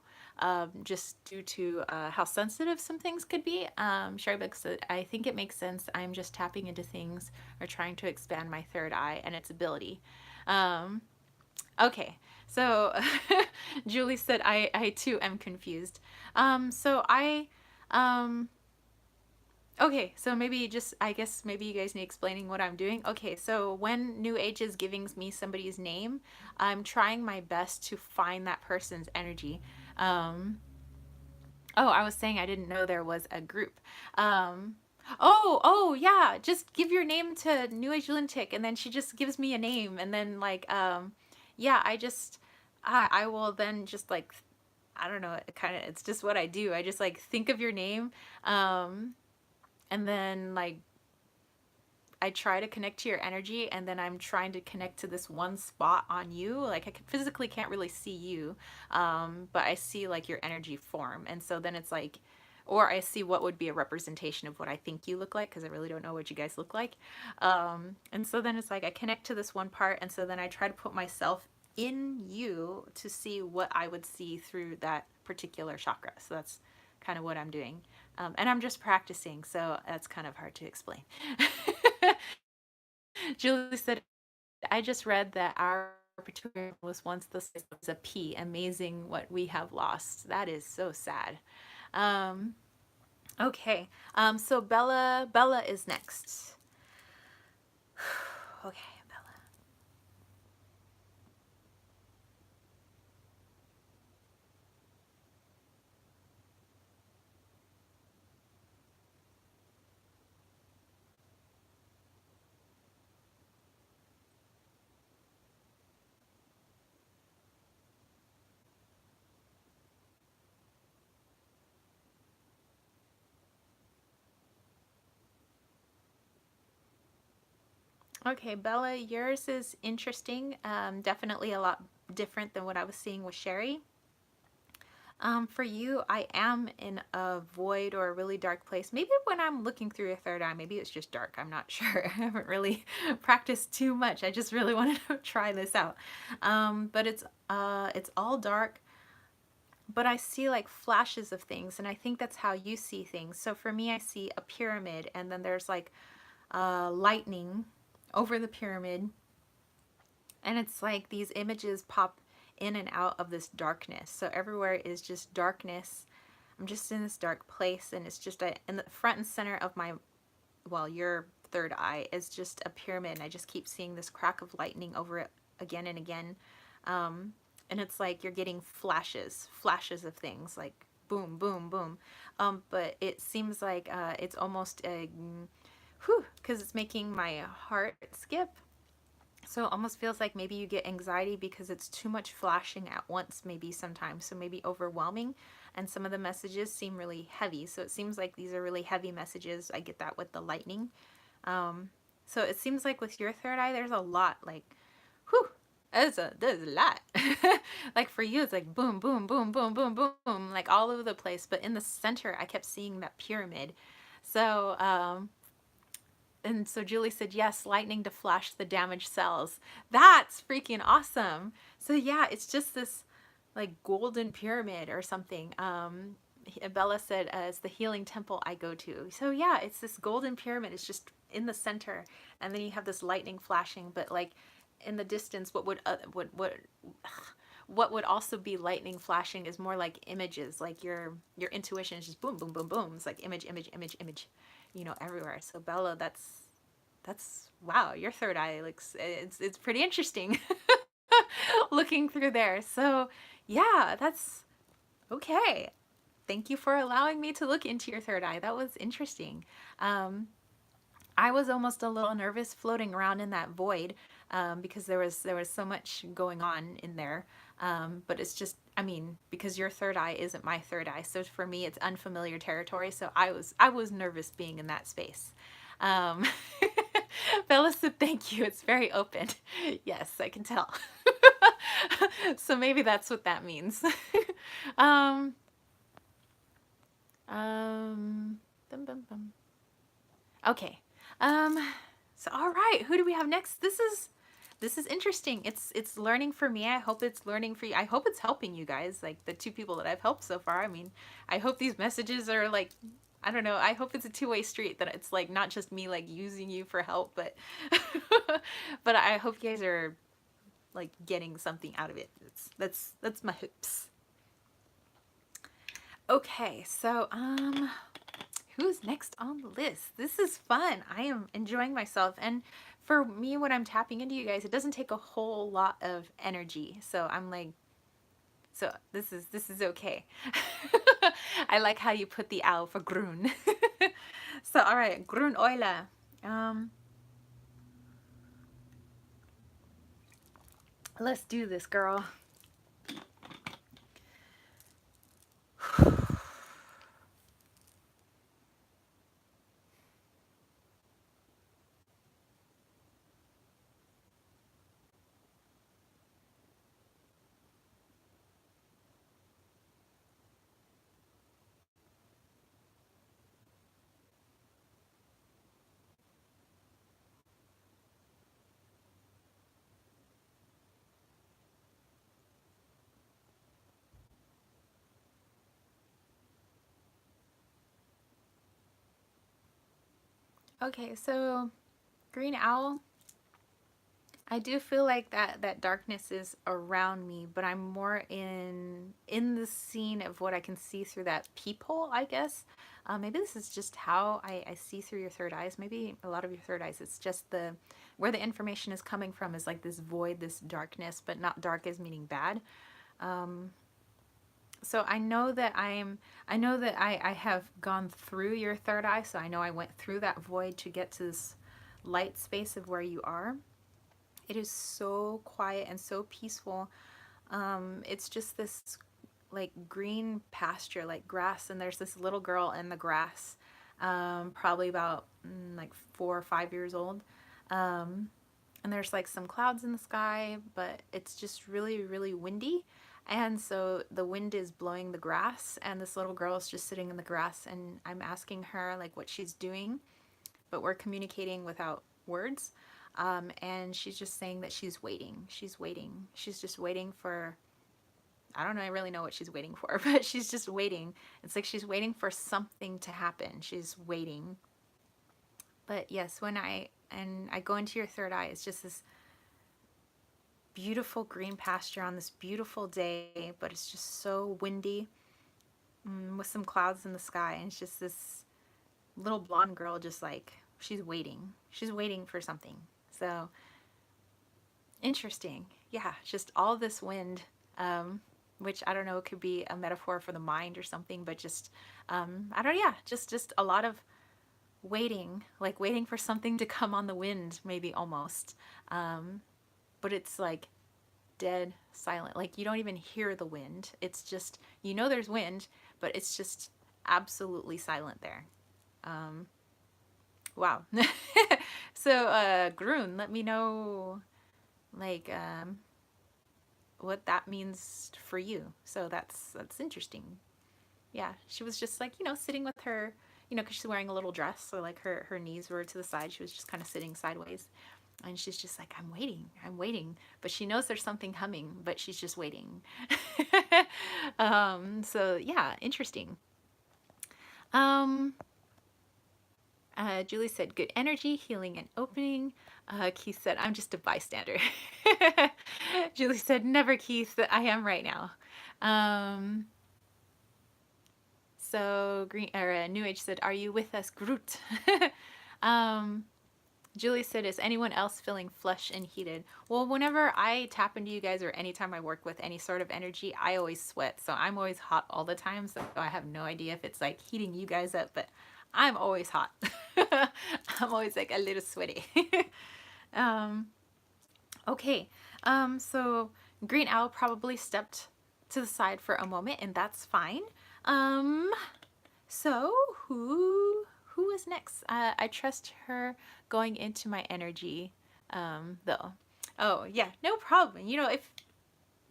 just due to how sensitive some things could be. Sherrybook said, I think it makes sense. I'm just tapping into things or trying to expand my third eye and its ability. Um, okay, so Julie said, I too am confused. So um, okay, so maybe just, I guess maybe you guys need explaining what I'm doing. Okay, so when New Age is giving me somebody's name, I'm trying my best to find that person's energy. Um, oh, I was saying I didn't know there was a group. Um, oh, yeah, just give your name to New Age Lunatic, and then she just gives me a name, and then like, yeah, I will then just like, I don't know, it kind of, it's just what I do. I just like think of your name. Um, and then like I try to connect to your energy, and then I'm trying to connect to this one spot on you. Like physically can't really see you, but I see like your energy form, and so then it's like, or I see what would be a representation of what I think you look like, because I really don't know what you guys look like. And so then it's like I connect to this one part, and so then I try to put myself in you to see what I would see through that particular chakra. So that's kind of what I'm doing. And I'm just practicing, so that's kind of hard to explain. Julie said, I just read that our pituitary was once the size of a pea. Amazing what we have lost. That is so sad. Um, okay. So Bella is next. Okay, Bella. Okay, Bella, yours is interesting. Definitely a lot different than what I was seeing with Sherry. For you, I am in a void or a really dark place. Maybe when I'm looking through your third eye, maybe it's just dark. I'm not sure. I haven't really practiced too much. I just really wanted to try this out. But it's all dark, but I see like flashes of things, and I think that's how you see things. So for me, I see a pyramid, and then there's like lightning over the pyramid, and it's like these images pop in and out of this darkness. So everywhere is just darkness. I'm just in this dark place, and it's just in the front and center of my, well, your third eye is just a pyramid, and I just keep seeing this crack of lightning over it again and again. And it's like you're getting flashes of things like boom, boom, boom. But it seems like it's almost a, whew, because it's making my heart skip. So it almost feels like maybe you get anxiety because it's too much flashing at once, maybe sometimes. So maybe overwhelming. And some of the messages seem really heavy. So it seems like these are really heavy messages. I get that with the lightning. So it seems like with your third eye, there's a lot. Like, whew, there's a lot. Like for you, it's like boom, boom, boom, boom, boom, boom, like all over the place. But in the center, I kept seeing that pyramid. So, and so Julie said, yes, lightning to flash the damaged cells. That's freaking awesome. So yeah, it's just this like golden pyramid or something. Bella said, it's the healing temple I go to. So yeah, it's this golden pyramid. It's just in the center, and then you have this lightning flashing. But like in the distance, what would also be lightning flashing is more like images. Like your intuition is just boom, boom, boom, boom. It's like image, image, image, image, everywhere. So Bella, that's wow. Your third eye looks, it's pretty interesting. Looking through there. So yeah, that's okay. Thank you for allowing me to look into your third eye. That was interesting. Um, I was almost a little nervous floating around in that void, because there was so much going on in there. But it's just, I mean, because your third eye isn't my third eye, so for me it's unfamiliar territory. So I was nervous being in that space. Um, Bella said, "Thank you. It's very open." Yes, I can tell. So maybe that's what that means. um, um, bum, bum, bum. Okay. Um, so all right, who do we have next? This is interesting. It's learning for me. I hope it's learning for you. I hope it's helping you guys, like the two people that I've helped so far. I mean, I hope these messages are like, I don't know. I hope it's a two-way street, that it's like not just me like using you for help, but but I hope you guys are like getting something out of it. That's my hopes. Okay, so who's next on the list? This is fun. I am enjoying myself. And for me, when I'm tapping into you guys, it doesn't take a whole lot of energy. So I'm like, so this is okay. I like how you put the owl for Grun. So all right, Grun Oila. Um, let's do this, girl. Okay, so green owl. I do feel like that darkness is around me, but I'm more in the scene of what I can see through that peephole, I guess. Maybe this is just how I see through your third eyes. Maybe a lot of your third eyes, it's just the where the information is coming from is like this void, this darkness, but not dark as meaning bad. Um, so I know that I have gone through your third eye, so I know I went through that void to get to this light space of where you are. It is so quiet and so peaceful. It's just this like green pasture, like grass, and there's this little girl in the grass, probably about like 4 or 5 years old. Um, and there's like some clouds in the sky, but it's just really, really windy. And so the wind is blowing the grass, and this little girl is just sitting in the grass, and I'm asking her like what she's doing, but we're communicating without words. And she's just saying that she's waiting. She's waiting. She's just waiting for, I don't know, I really know what she's waiting for, but she's just waiting. It's like she's waiting for something to happen. She's waiting. But yes, when I go into your third eye, it's just this beautiful green pasture on this beautiful day, but it's just so windy, with some clouds in the sky, and it's just this little blonde girl just like she's waiting. She's waiting for something. So interesting. Yeah, just all this wind, which I don't know, could be a metaphor for the mind or something, but just I don't know, yeah, just a lot of waiting, like waiting for something to come on the wind, maybe almost. But it's like dead silent. Like you don't even hear the wind. It's just, you know there's wind, but it's just absolutely silent there. Um, wow. So, Grun, let me know, like, what that means for you. So that's interesting. Yeah, she was just like, sitting with her, because she's wearing a little dress, so like her knees were to the side. She was just kind of sitting sideways. And she's just like, I'm waiting. But she knows there's something coming, but she's just waiting. So yeah, interesting. Um, Julie said, good energy, healing, and opening. Keith said, I'm just a bystander. Julie said, never, Keith, I am right now. So Green or New Age said, are you with us, Groot? um, Julie said, is anyone else feeling flushed and heated? Well, whenever I tap into you guys or anytime I work with any sort of energy, I always sweat. So I'm always hot all the time. So I have no idea if it's like heating you guys up, but I'm always hot. I'm always like a little sweaty. um, okay. So Green Owl probably stepped to the side for a moment, and that's fine. Um, so who is next? I trust her going into my energy, though. Oh yeah, no problem. If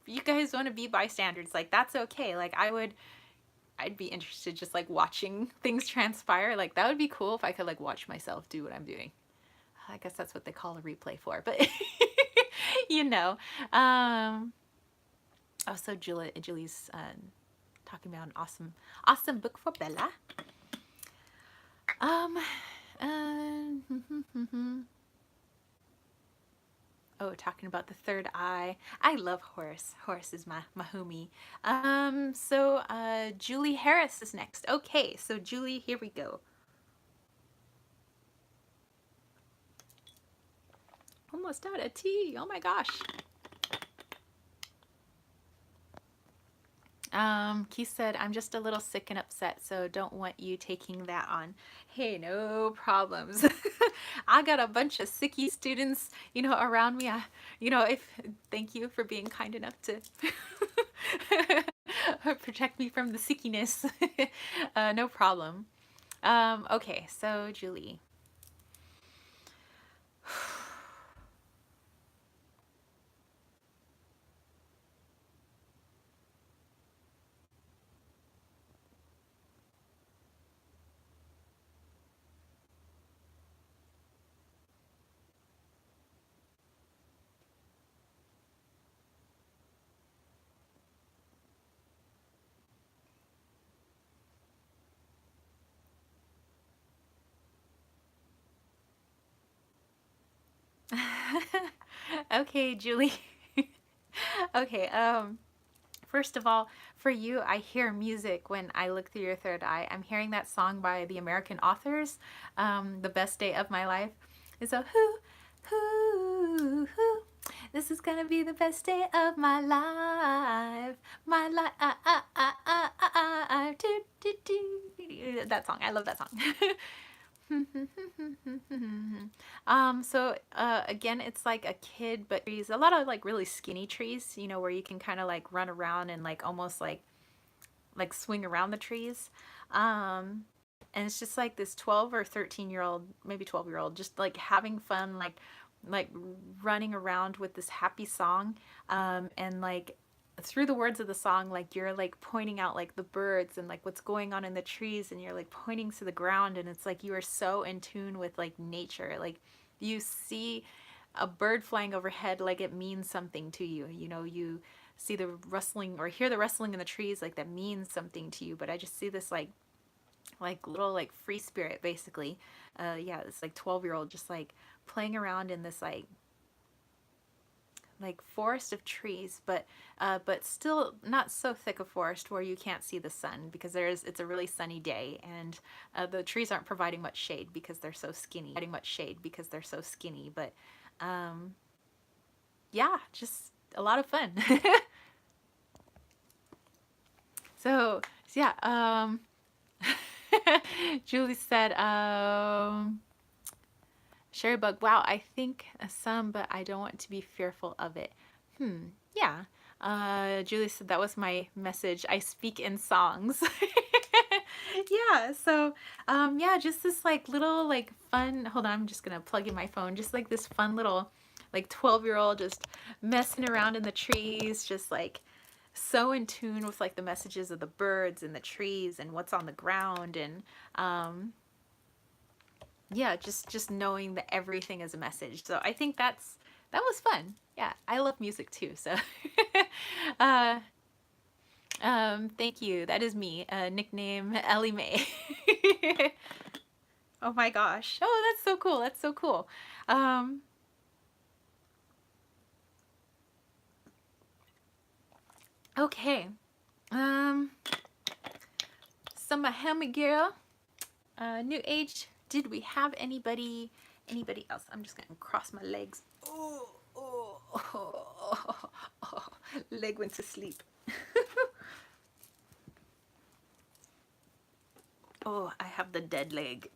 you guys want to be bystanders, like that's okay. Like I'd be interested just like watching things transpire. Like that would be cool if I could like watch myself do what I'm doing. I guess that's what they call a replay for, but you know. Um, oh, so Julie's talking about an awesome book for Bella. Um, oh, talking about the third eye. I love Horace. Horace is my homie. So Julie Harris is next. Okay, so Julie, here we go. Almost out of tea. Oh my gosh. Keith said, I'm just a little sick and upset, so don't want you taking that on. Hey, no problems. I got a bunch of sicky students, around me. Thank you for being kind enough to protect me from the sickiness. No problem. Okay, so Julie. Okay, Julie. Okay, first of all, for you, I hear music when I look through your third eye. I'm hearing that song by the American authors, The Best Day of My Life. And so, who, this is gonna be the best day of my life. My life, that song. I love that song. Again, it's like a kid, but trees, a lot of like really skinny trees, you know, where you can kind of like run around and like almost like swing around the trees. Um, and it's just like this 12 or 13-year-old, maybe 12-year-old, just like having fun, like running around with this happy song. And like through the words of the song, like you're like pointing out like the birds and like what's going on in the trees, and you're like pointing to the ground, and it's like you are so in tune with like nature. Like you see a bird flying overhead, like it means something to you. You know, you see the rustling or hear the rustling in the trees, like that means something to you. But I just see this like little like free spirit basically. Yeah, this like 12-year-old just like playing around in this like forest of trees, but still not so thick a forest where you can't see the sun, because it's a really sunny day, and the trees aren't providing much shade because they're so skinny. But yeah, just a lot of fun. So yeah, Julie said, Sherry Bug, wow, I think some, but I don't want to be fearful of it. Yeah. Julie said that was my message. I speak in songs. Yeah, so yeah, just this like little like fun, hold on, I'm just gonna plug in my phone. Just like this fun little like 12-year-old just messing around in the trees, just like so in tune with like the messages of the birds and the trees and what's on the ground, and yeah, just knowing that everything is a message. So I think that was fun. Yeah, I love music too. So uh, thank you. That is me. Nickname Ellie Mae. Oh my gosh. Oh, that's so cool. That's so cool. Um, okay. Um, so my Helmy girl, new age. Did we have anybody else? I'm just gonna cross my legs. Oh, oh, oh, oh. Leg went to sleep. Oh, I have the dead leg.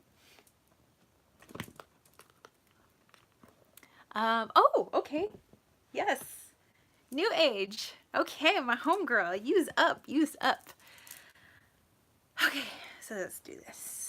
Oh, okay. Yes. New age. Okay, my homegirl. Use up, use up. Okay, so let's do this.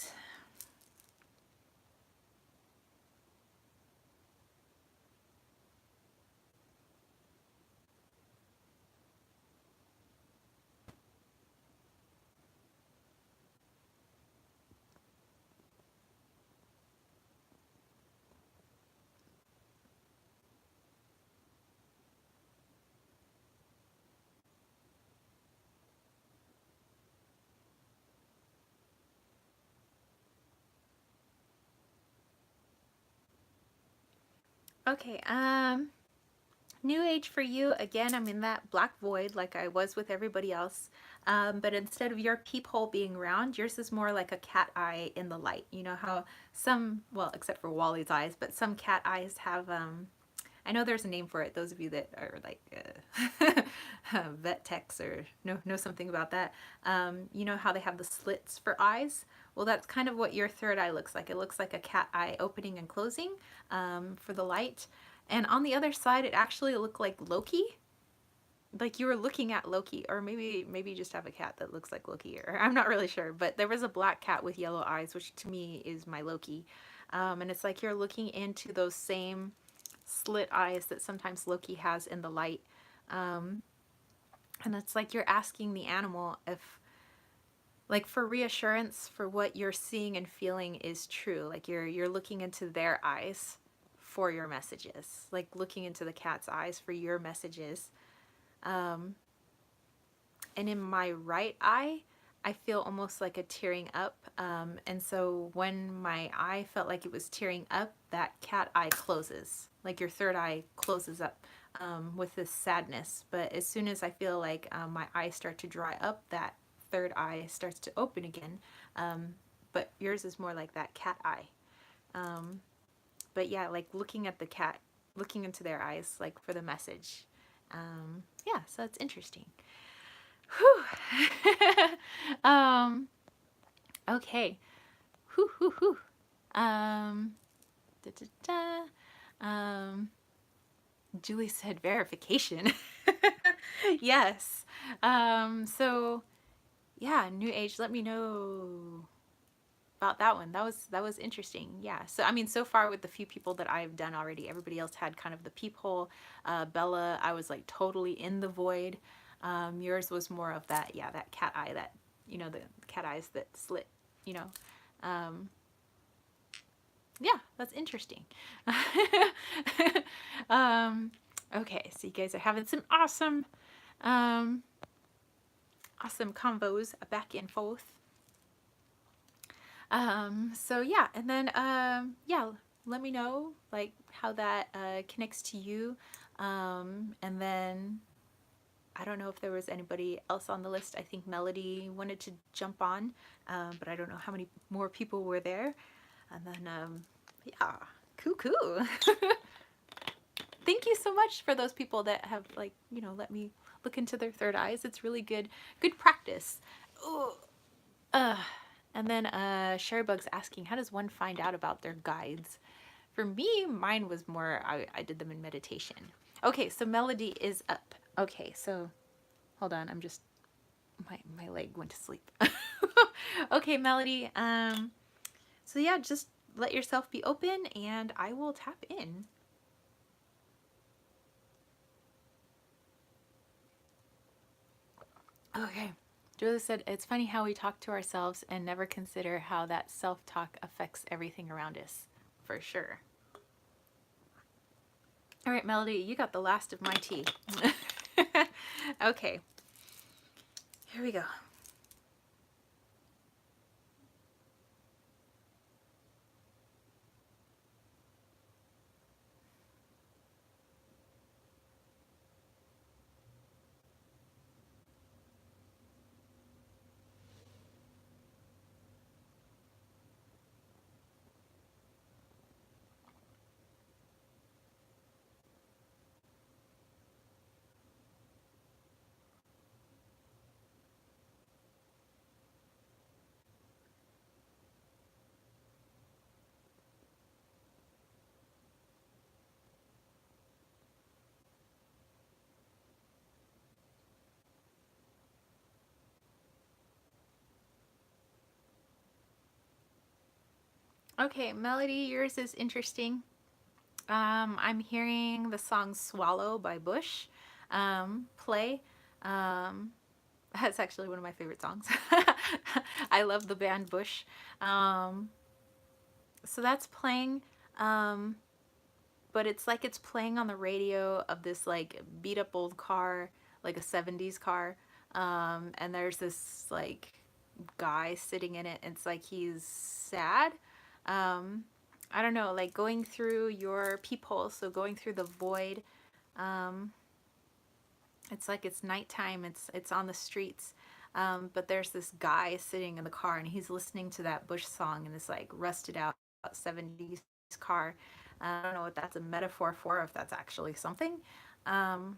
Okay, new age for you. Again, I'm in that black void like I was with everybody else. But instead of your peephole being round, yours is more like a cat eye in the light. You know how some, well, except for Wally's eyes, but some cat eyes have, I know there's a name for it. Those of you that are like vet techs or know something about that, you know how they have the slits for eyes? Well, that's kind of what your third eye looks like. It looks like a cat eye opening and closing for the light. And on the other side, it actually looked like Loki. Like you were looking at Loki, or maybe you just have a cat that looks like Loki, or I'm not really sure. But there was a black cat with yellow eyes, which to me is my Loki. And it's like you're looking into those same slit eyes that sometimes Loki has in the light. Um, and it's like you're asking the animal if, like, for reassurance for what you're seeing and feeling is true. Like you're looking into their eyes for your messages, like looking into the cat's eyes for your messages. And in my right eye, I feel almost like a tearing up. And so when my eye felt like it was tearing up, that cat eye closes, like your third eye closes up with this sadness. But as soon as I feel like my eyes start to dry up, that third eye starts to open again. But yours is more like that cat eye. Um, but yeah, like looking at the cat, looking into their eyes, like for the message. Yeah, so it's interesting. Whew. um, okay. Whew, whew, whew. Um, da, da, da. Julie said verification. Yes. So yeah, new age. Let me know about that one. That was interesting. Yeah. So I mean, so far with the few people that I've done already, everybody else had kind of the peephole. Bella, I was like totally in the void. Yours was more of that, yeah, that cat eye, that the cat eyes that slit. You know. Um, yeah, that's interesting. um, okay, so you guys are having some um, awesome convos back and forth. So yeah, and then yeah, let me know like how that connects to you. And then I don't know if there was anybody else on the list. I think Melody wanted to jump on, but I don't know how many more people were there. And then yeah, cool. Thank you so much for those people that have like let me look into their third eyes. It's really good practice. Ooh. Uh, and then Sherrybug's asking, how does one find out about their guides? For me, mine was more, I did them in meditation. Okay, so Melody is up. Okay, so hold on, I'm just, my leg went to sleep. Okay, Melody, so yeah, just let yourself be open and I will tap in. Okay. Julia said, it's funny how we talk to ourselves and never consider how that self talk affects everything around us. For sure. All right, Melody, you got the last of my tea. Okay, here we go. Okay, Melody, yours is interesting. I'm hearing the song Swallow by Bush play. Um, that's actually one of my favorite songs. I love the band Bush. Um, so that's playing. Um, but it's like it's playing on the radio of this like beat up old car, like a 70s car. And there's this like guy sitting in it. It's like he's sad. Um, I don't know, like going through your peephole, so going through the void. Um, it's like it's nighttime. It's on the streets. But there's this guy sitting in the car, and he's listening to that Bush song in this like rusted out 70s car. I don't know what that's a metaphor for, if that's actually something. Um,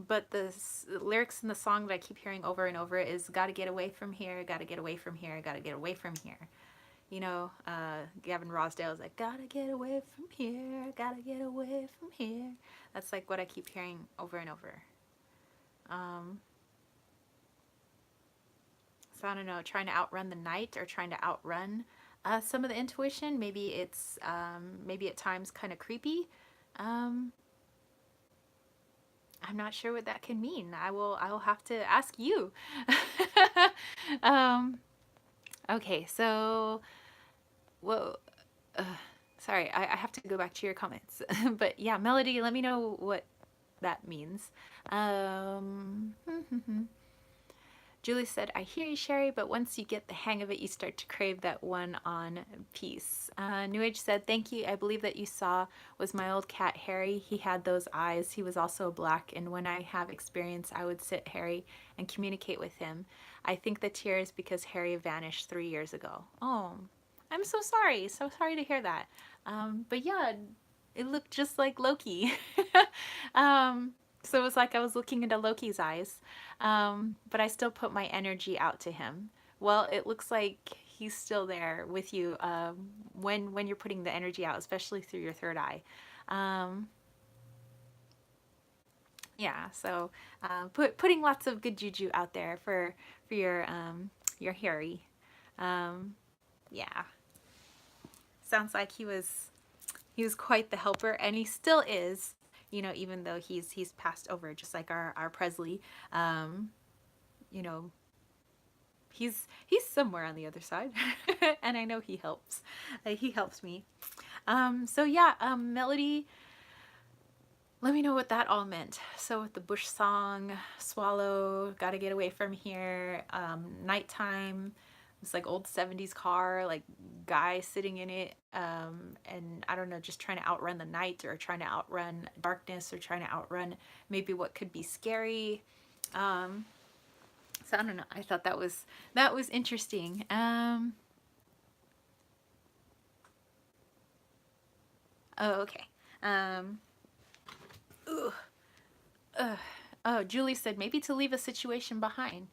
but the lyrics in the song that I keep hearing over and over is "Gotta get away from here, gotta get away from here, gotta get away from here." Gavin Rosdale's like, "Gotta get away from here, gotta get away from here." That's like what I keep hearing over and over. Um, so I don't know, trying to outrun the night or trying to outrun some of the intuition. Maybe it's maybe at times kind of creepy. Um, I'm not sure what that can mean. I will have to ask you. um, okay, so whoa. Uh, sorry, I have to go back to your comments. But yeah, Melody, let me know what that means. Um, Julie said, I hear you, Sherry, but once you get the hang of it, you start to crave that one on piece. New Age said, thank you. I believe that you saw was my old cat, Harry. He had those eyes. He was also black, and when I have experience, I would sit Harry and communicate with him. I think the tears because Harry vanished 3 years ago. Oh, I'm so sorry. So sorry to hear that. But yeah, it looked just like Loki. So it was like I was looking into Loki's eyes, but I still put my energy out to him. Well, it looks like he's still there with you when you're putting the energy out, especially through your third eye. Um, yeah, so putting lots of good juju out there for your Harry. Um, yeah, sounds like he was quite the helper, and he still is. You know, even though he's passed over, just like our Presley. Um, you know, he's somewhere on the other side, and I know he helps. He helps me. So yeah, Melody. Let me know what that all meant. So with the bush song, swallow, gotta get away from here, nighttime, it's like old 70s car, like guy sitting in it, and I don't know, just trying to outrun the night or trying to outrun darkness or trying to outrun maybe what could be scary. Um, so I don't know. I thought that was interesting. Oh, okay. Um, ooh, oh, Julie said maybe to leave a situation behind.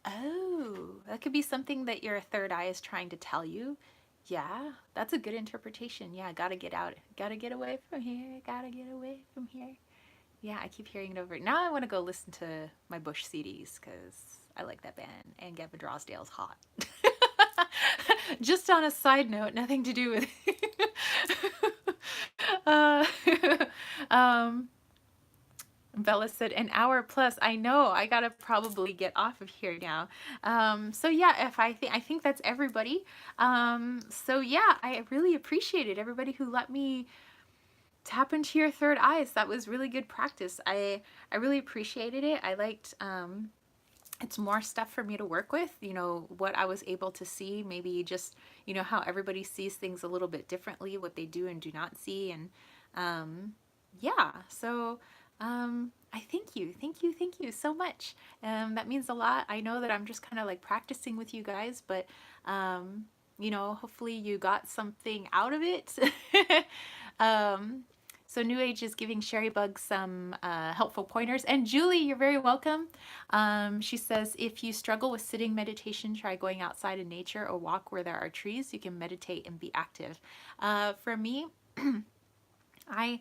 Oh, that could be something that your third eye is trying to tell you. Yeah, that's a good interpretation. Yeah, gotta get out. Gotta get away from here. Gotta get away from here. Yeah, I keep hearing it over. Now I want to go listen to my Bush CDs because I like that band and Gavin Drosdale's hot. Just on a side note, nothing to do with. uh, um, Bella said an hour plus. I know. I gotta probably get off of here now. So yeah, if I think that's everybody. So yeah, I really appreciated everybody who let me tap into your third eyes. That was really good practice. I really appreciated it. I liked it's more stuff for me to work with, you know, what I was able to see, maybe just, you know, how everybody sees things a little bit differently, what they do and do not see. And yeah, so I thank you so much. That means a lot. I know that I'm just kind of like practicing with you guys, but you know, hopefully you got something out of it. um, so New Age is giving Sherry Bug some helpful pointers. And Julie, you're very welcome. She says, if you struggle with sitting meditation, try going outside in nature or walk where there are trees. You can meditate and be active. For me, I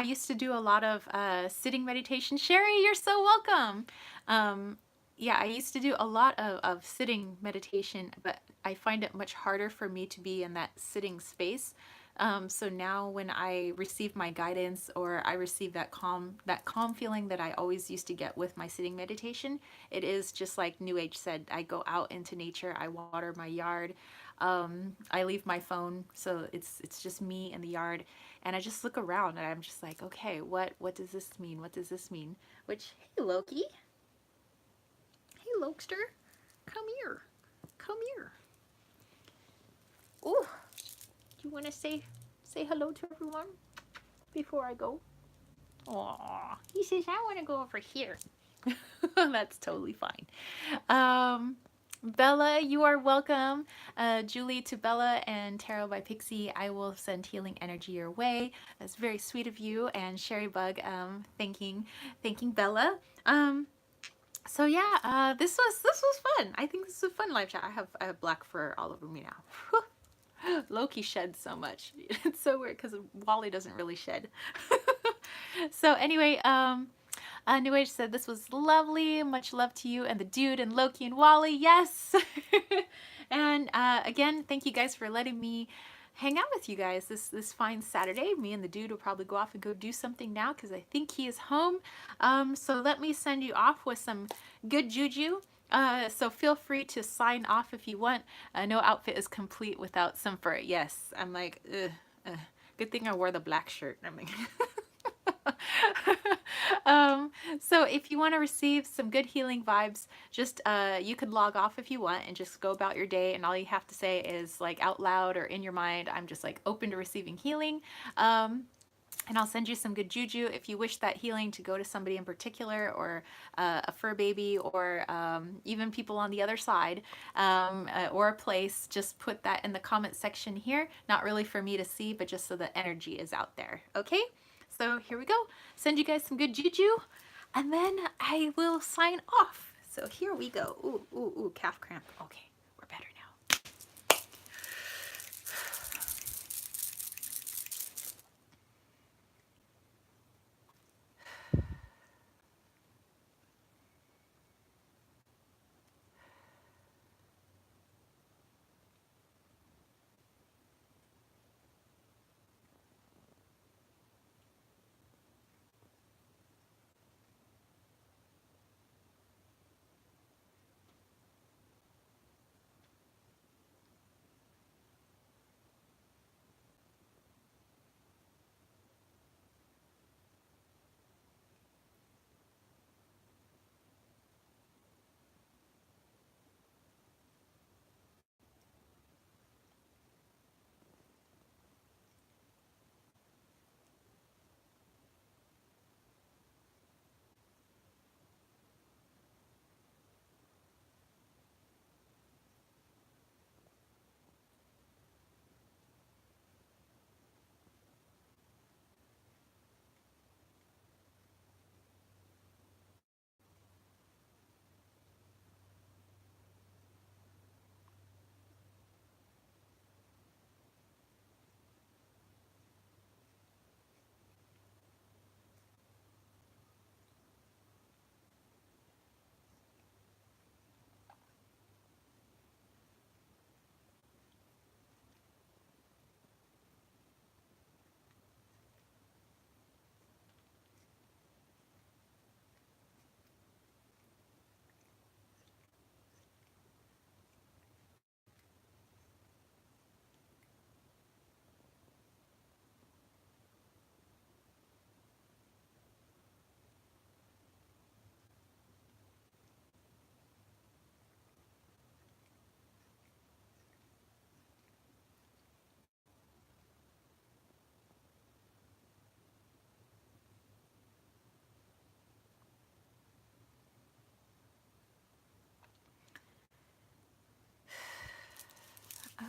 used to do a lot of sitting meditation. Sherry, you're so welcome. Yeah, I used to do a lot of sitting meditation, but I find it much harder for me to be in that sitting space. So now when I receive my guidance or I receive that calm feeling that I always used to get with my sitting meditation, it is just like New Age said, I go out into nature, I water my yard, I leave my phone, so it's just me in the yard, and I just look around and I'm just like, okay, what does this mean? What does this mean? Which, hey Loki, hey Lokester, come here, come here. Oh, do you want to say hello to everyone before I go? Aw, he says I want to go over here. That's totally fine. Bella, you are welcome. Julie to Bella and Tarot by Pixie, I will send healing energy your way. That's very sweet of you. And Sherry Bug, thanking Bella. So yeah, this was fun. I think this was a fun live chat. I have black fur all over me now. Loki sheds so much. It's so weird because Wally doesn't really shed. So anyway, New Age said this was lovely. Much love to you and the dude and Loki and Wally. Yes. And again, thank you guys for letting me hang out with you guys this fine Saturday. Me and the dude will probably go off and go do something now because I think he is home. So let me send you off with some good juju. So feel free to sign off if you want. No outfit is complete without some fur. Yes, I'm like, good thing I wore the black shirt. I mean, So if you want to receive some good healing vibes, just you could log off if you want and just go about your day, and all you have to say is like out loud or in your mind, I'm just like open to receiving healing. And I'll send you some good juju if you wish that healing to go to somebody in particular, or a fur baby, or even people on the other side, or a place. Just put that in the comment section here. Not really for me to see, but just so the energy is out there. Okay? So here we go. Send you guys some good juju, and then I will sign off. So here we go. Ooh, ooh, ooh, calf cramp. Okay, we're better now.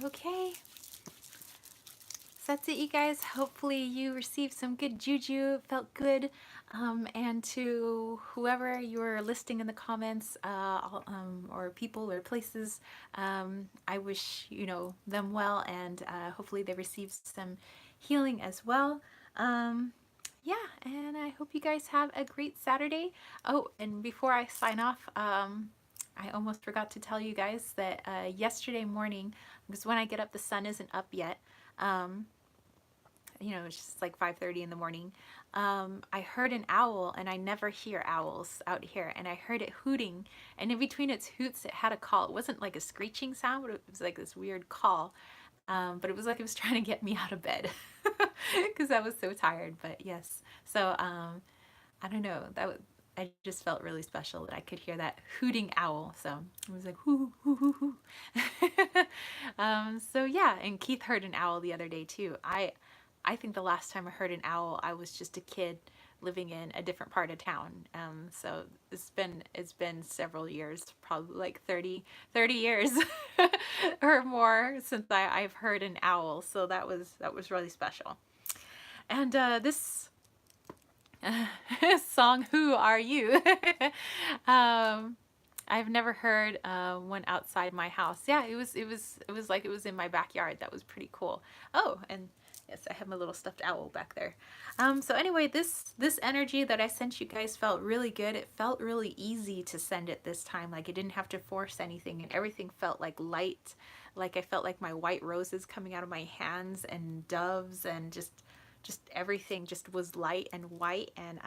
Okay. So that's it, you guys. Hopefully you received some good juju, felt good. And to whoever you're listing in the comments, or people or places, I wish them well, and hopefully they received some healing as well. Yeah, and I hope you guys have a great Saturday. Oh, and before I sign off, I almost forgot to tell you guys that yesterday morning, because when I get up, the sun isn't up yet. Um, it's just like 5:30 in the morning. I heard an owl, and I never hear owls out here. And I heard it hooting, and in between its hoots, it had a call. It wasn't like a screeching sound, but it was like this weird call. But it was like it was trying to get me out of bed because I was so tired. But yes, so I don't know. I just felt really special that I could hear that hooting owl. So it was like hoo hoo hoo hoo. So yeah, and Keith heard an owl the other day too. I think the last time I heard an owl, I was just a kid living in a different part of town. So it's been several years, probably like 30 years or more since I've heard an owl. So that was really special. And this song, "Who Are You?" um, I've never heard one outside my house. Yeah, it was like it was in my backyard. That was pretty cool. Oh, and yes, I have my little stuffed owl back there. So anyway, this energy that I sent you guys felt really good. It felt really easy to send it this time. Like I didn't have to force anything, and everything felt like light. Like I felt like my white roses coming out of my hands, and doves, and just everything just was light and white. And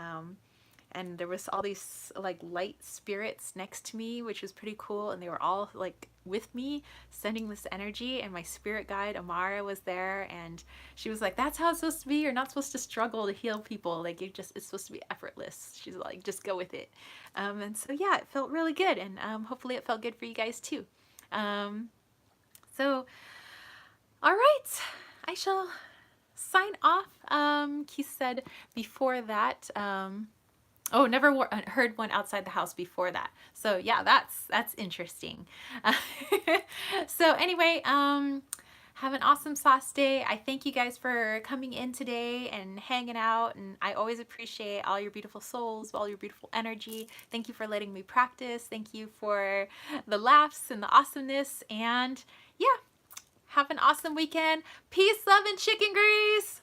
and there was all these like light spirits next to me, which was pretty cool, and they were all like with me sending this energy, and my spirit guide Amara was there, and she was like, that's how it's supposed to be. You're not supposed to struggle to heal people. Like, you just, it's supposed to be effortless. She's like, just go with it. And so yeah, it felt really good, and hopefully it felt good for you guys too. So all right, I shall sign off. He said before that, oh, never heard one outside the house before that. So yeah, that's interesting. So anyway, have an awesome sauce day. I thank you guys for coming in today and hanging out, and I always appreciate all your beautiful souls, all your beautiful energy. Thank you for letting me practice. Thank you for the laughs and the awesomeness, and yeah, have an awesome weekend. Peace, love, and chicken grease.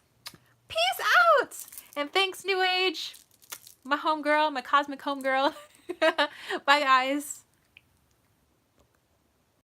Peace out. And thanks, New Age. My homegirl, my cosmic homegirl. Bye, guys.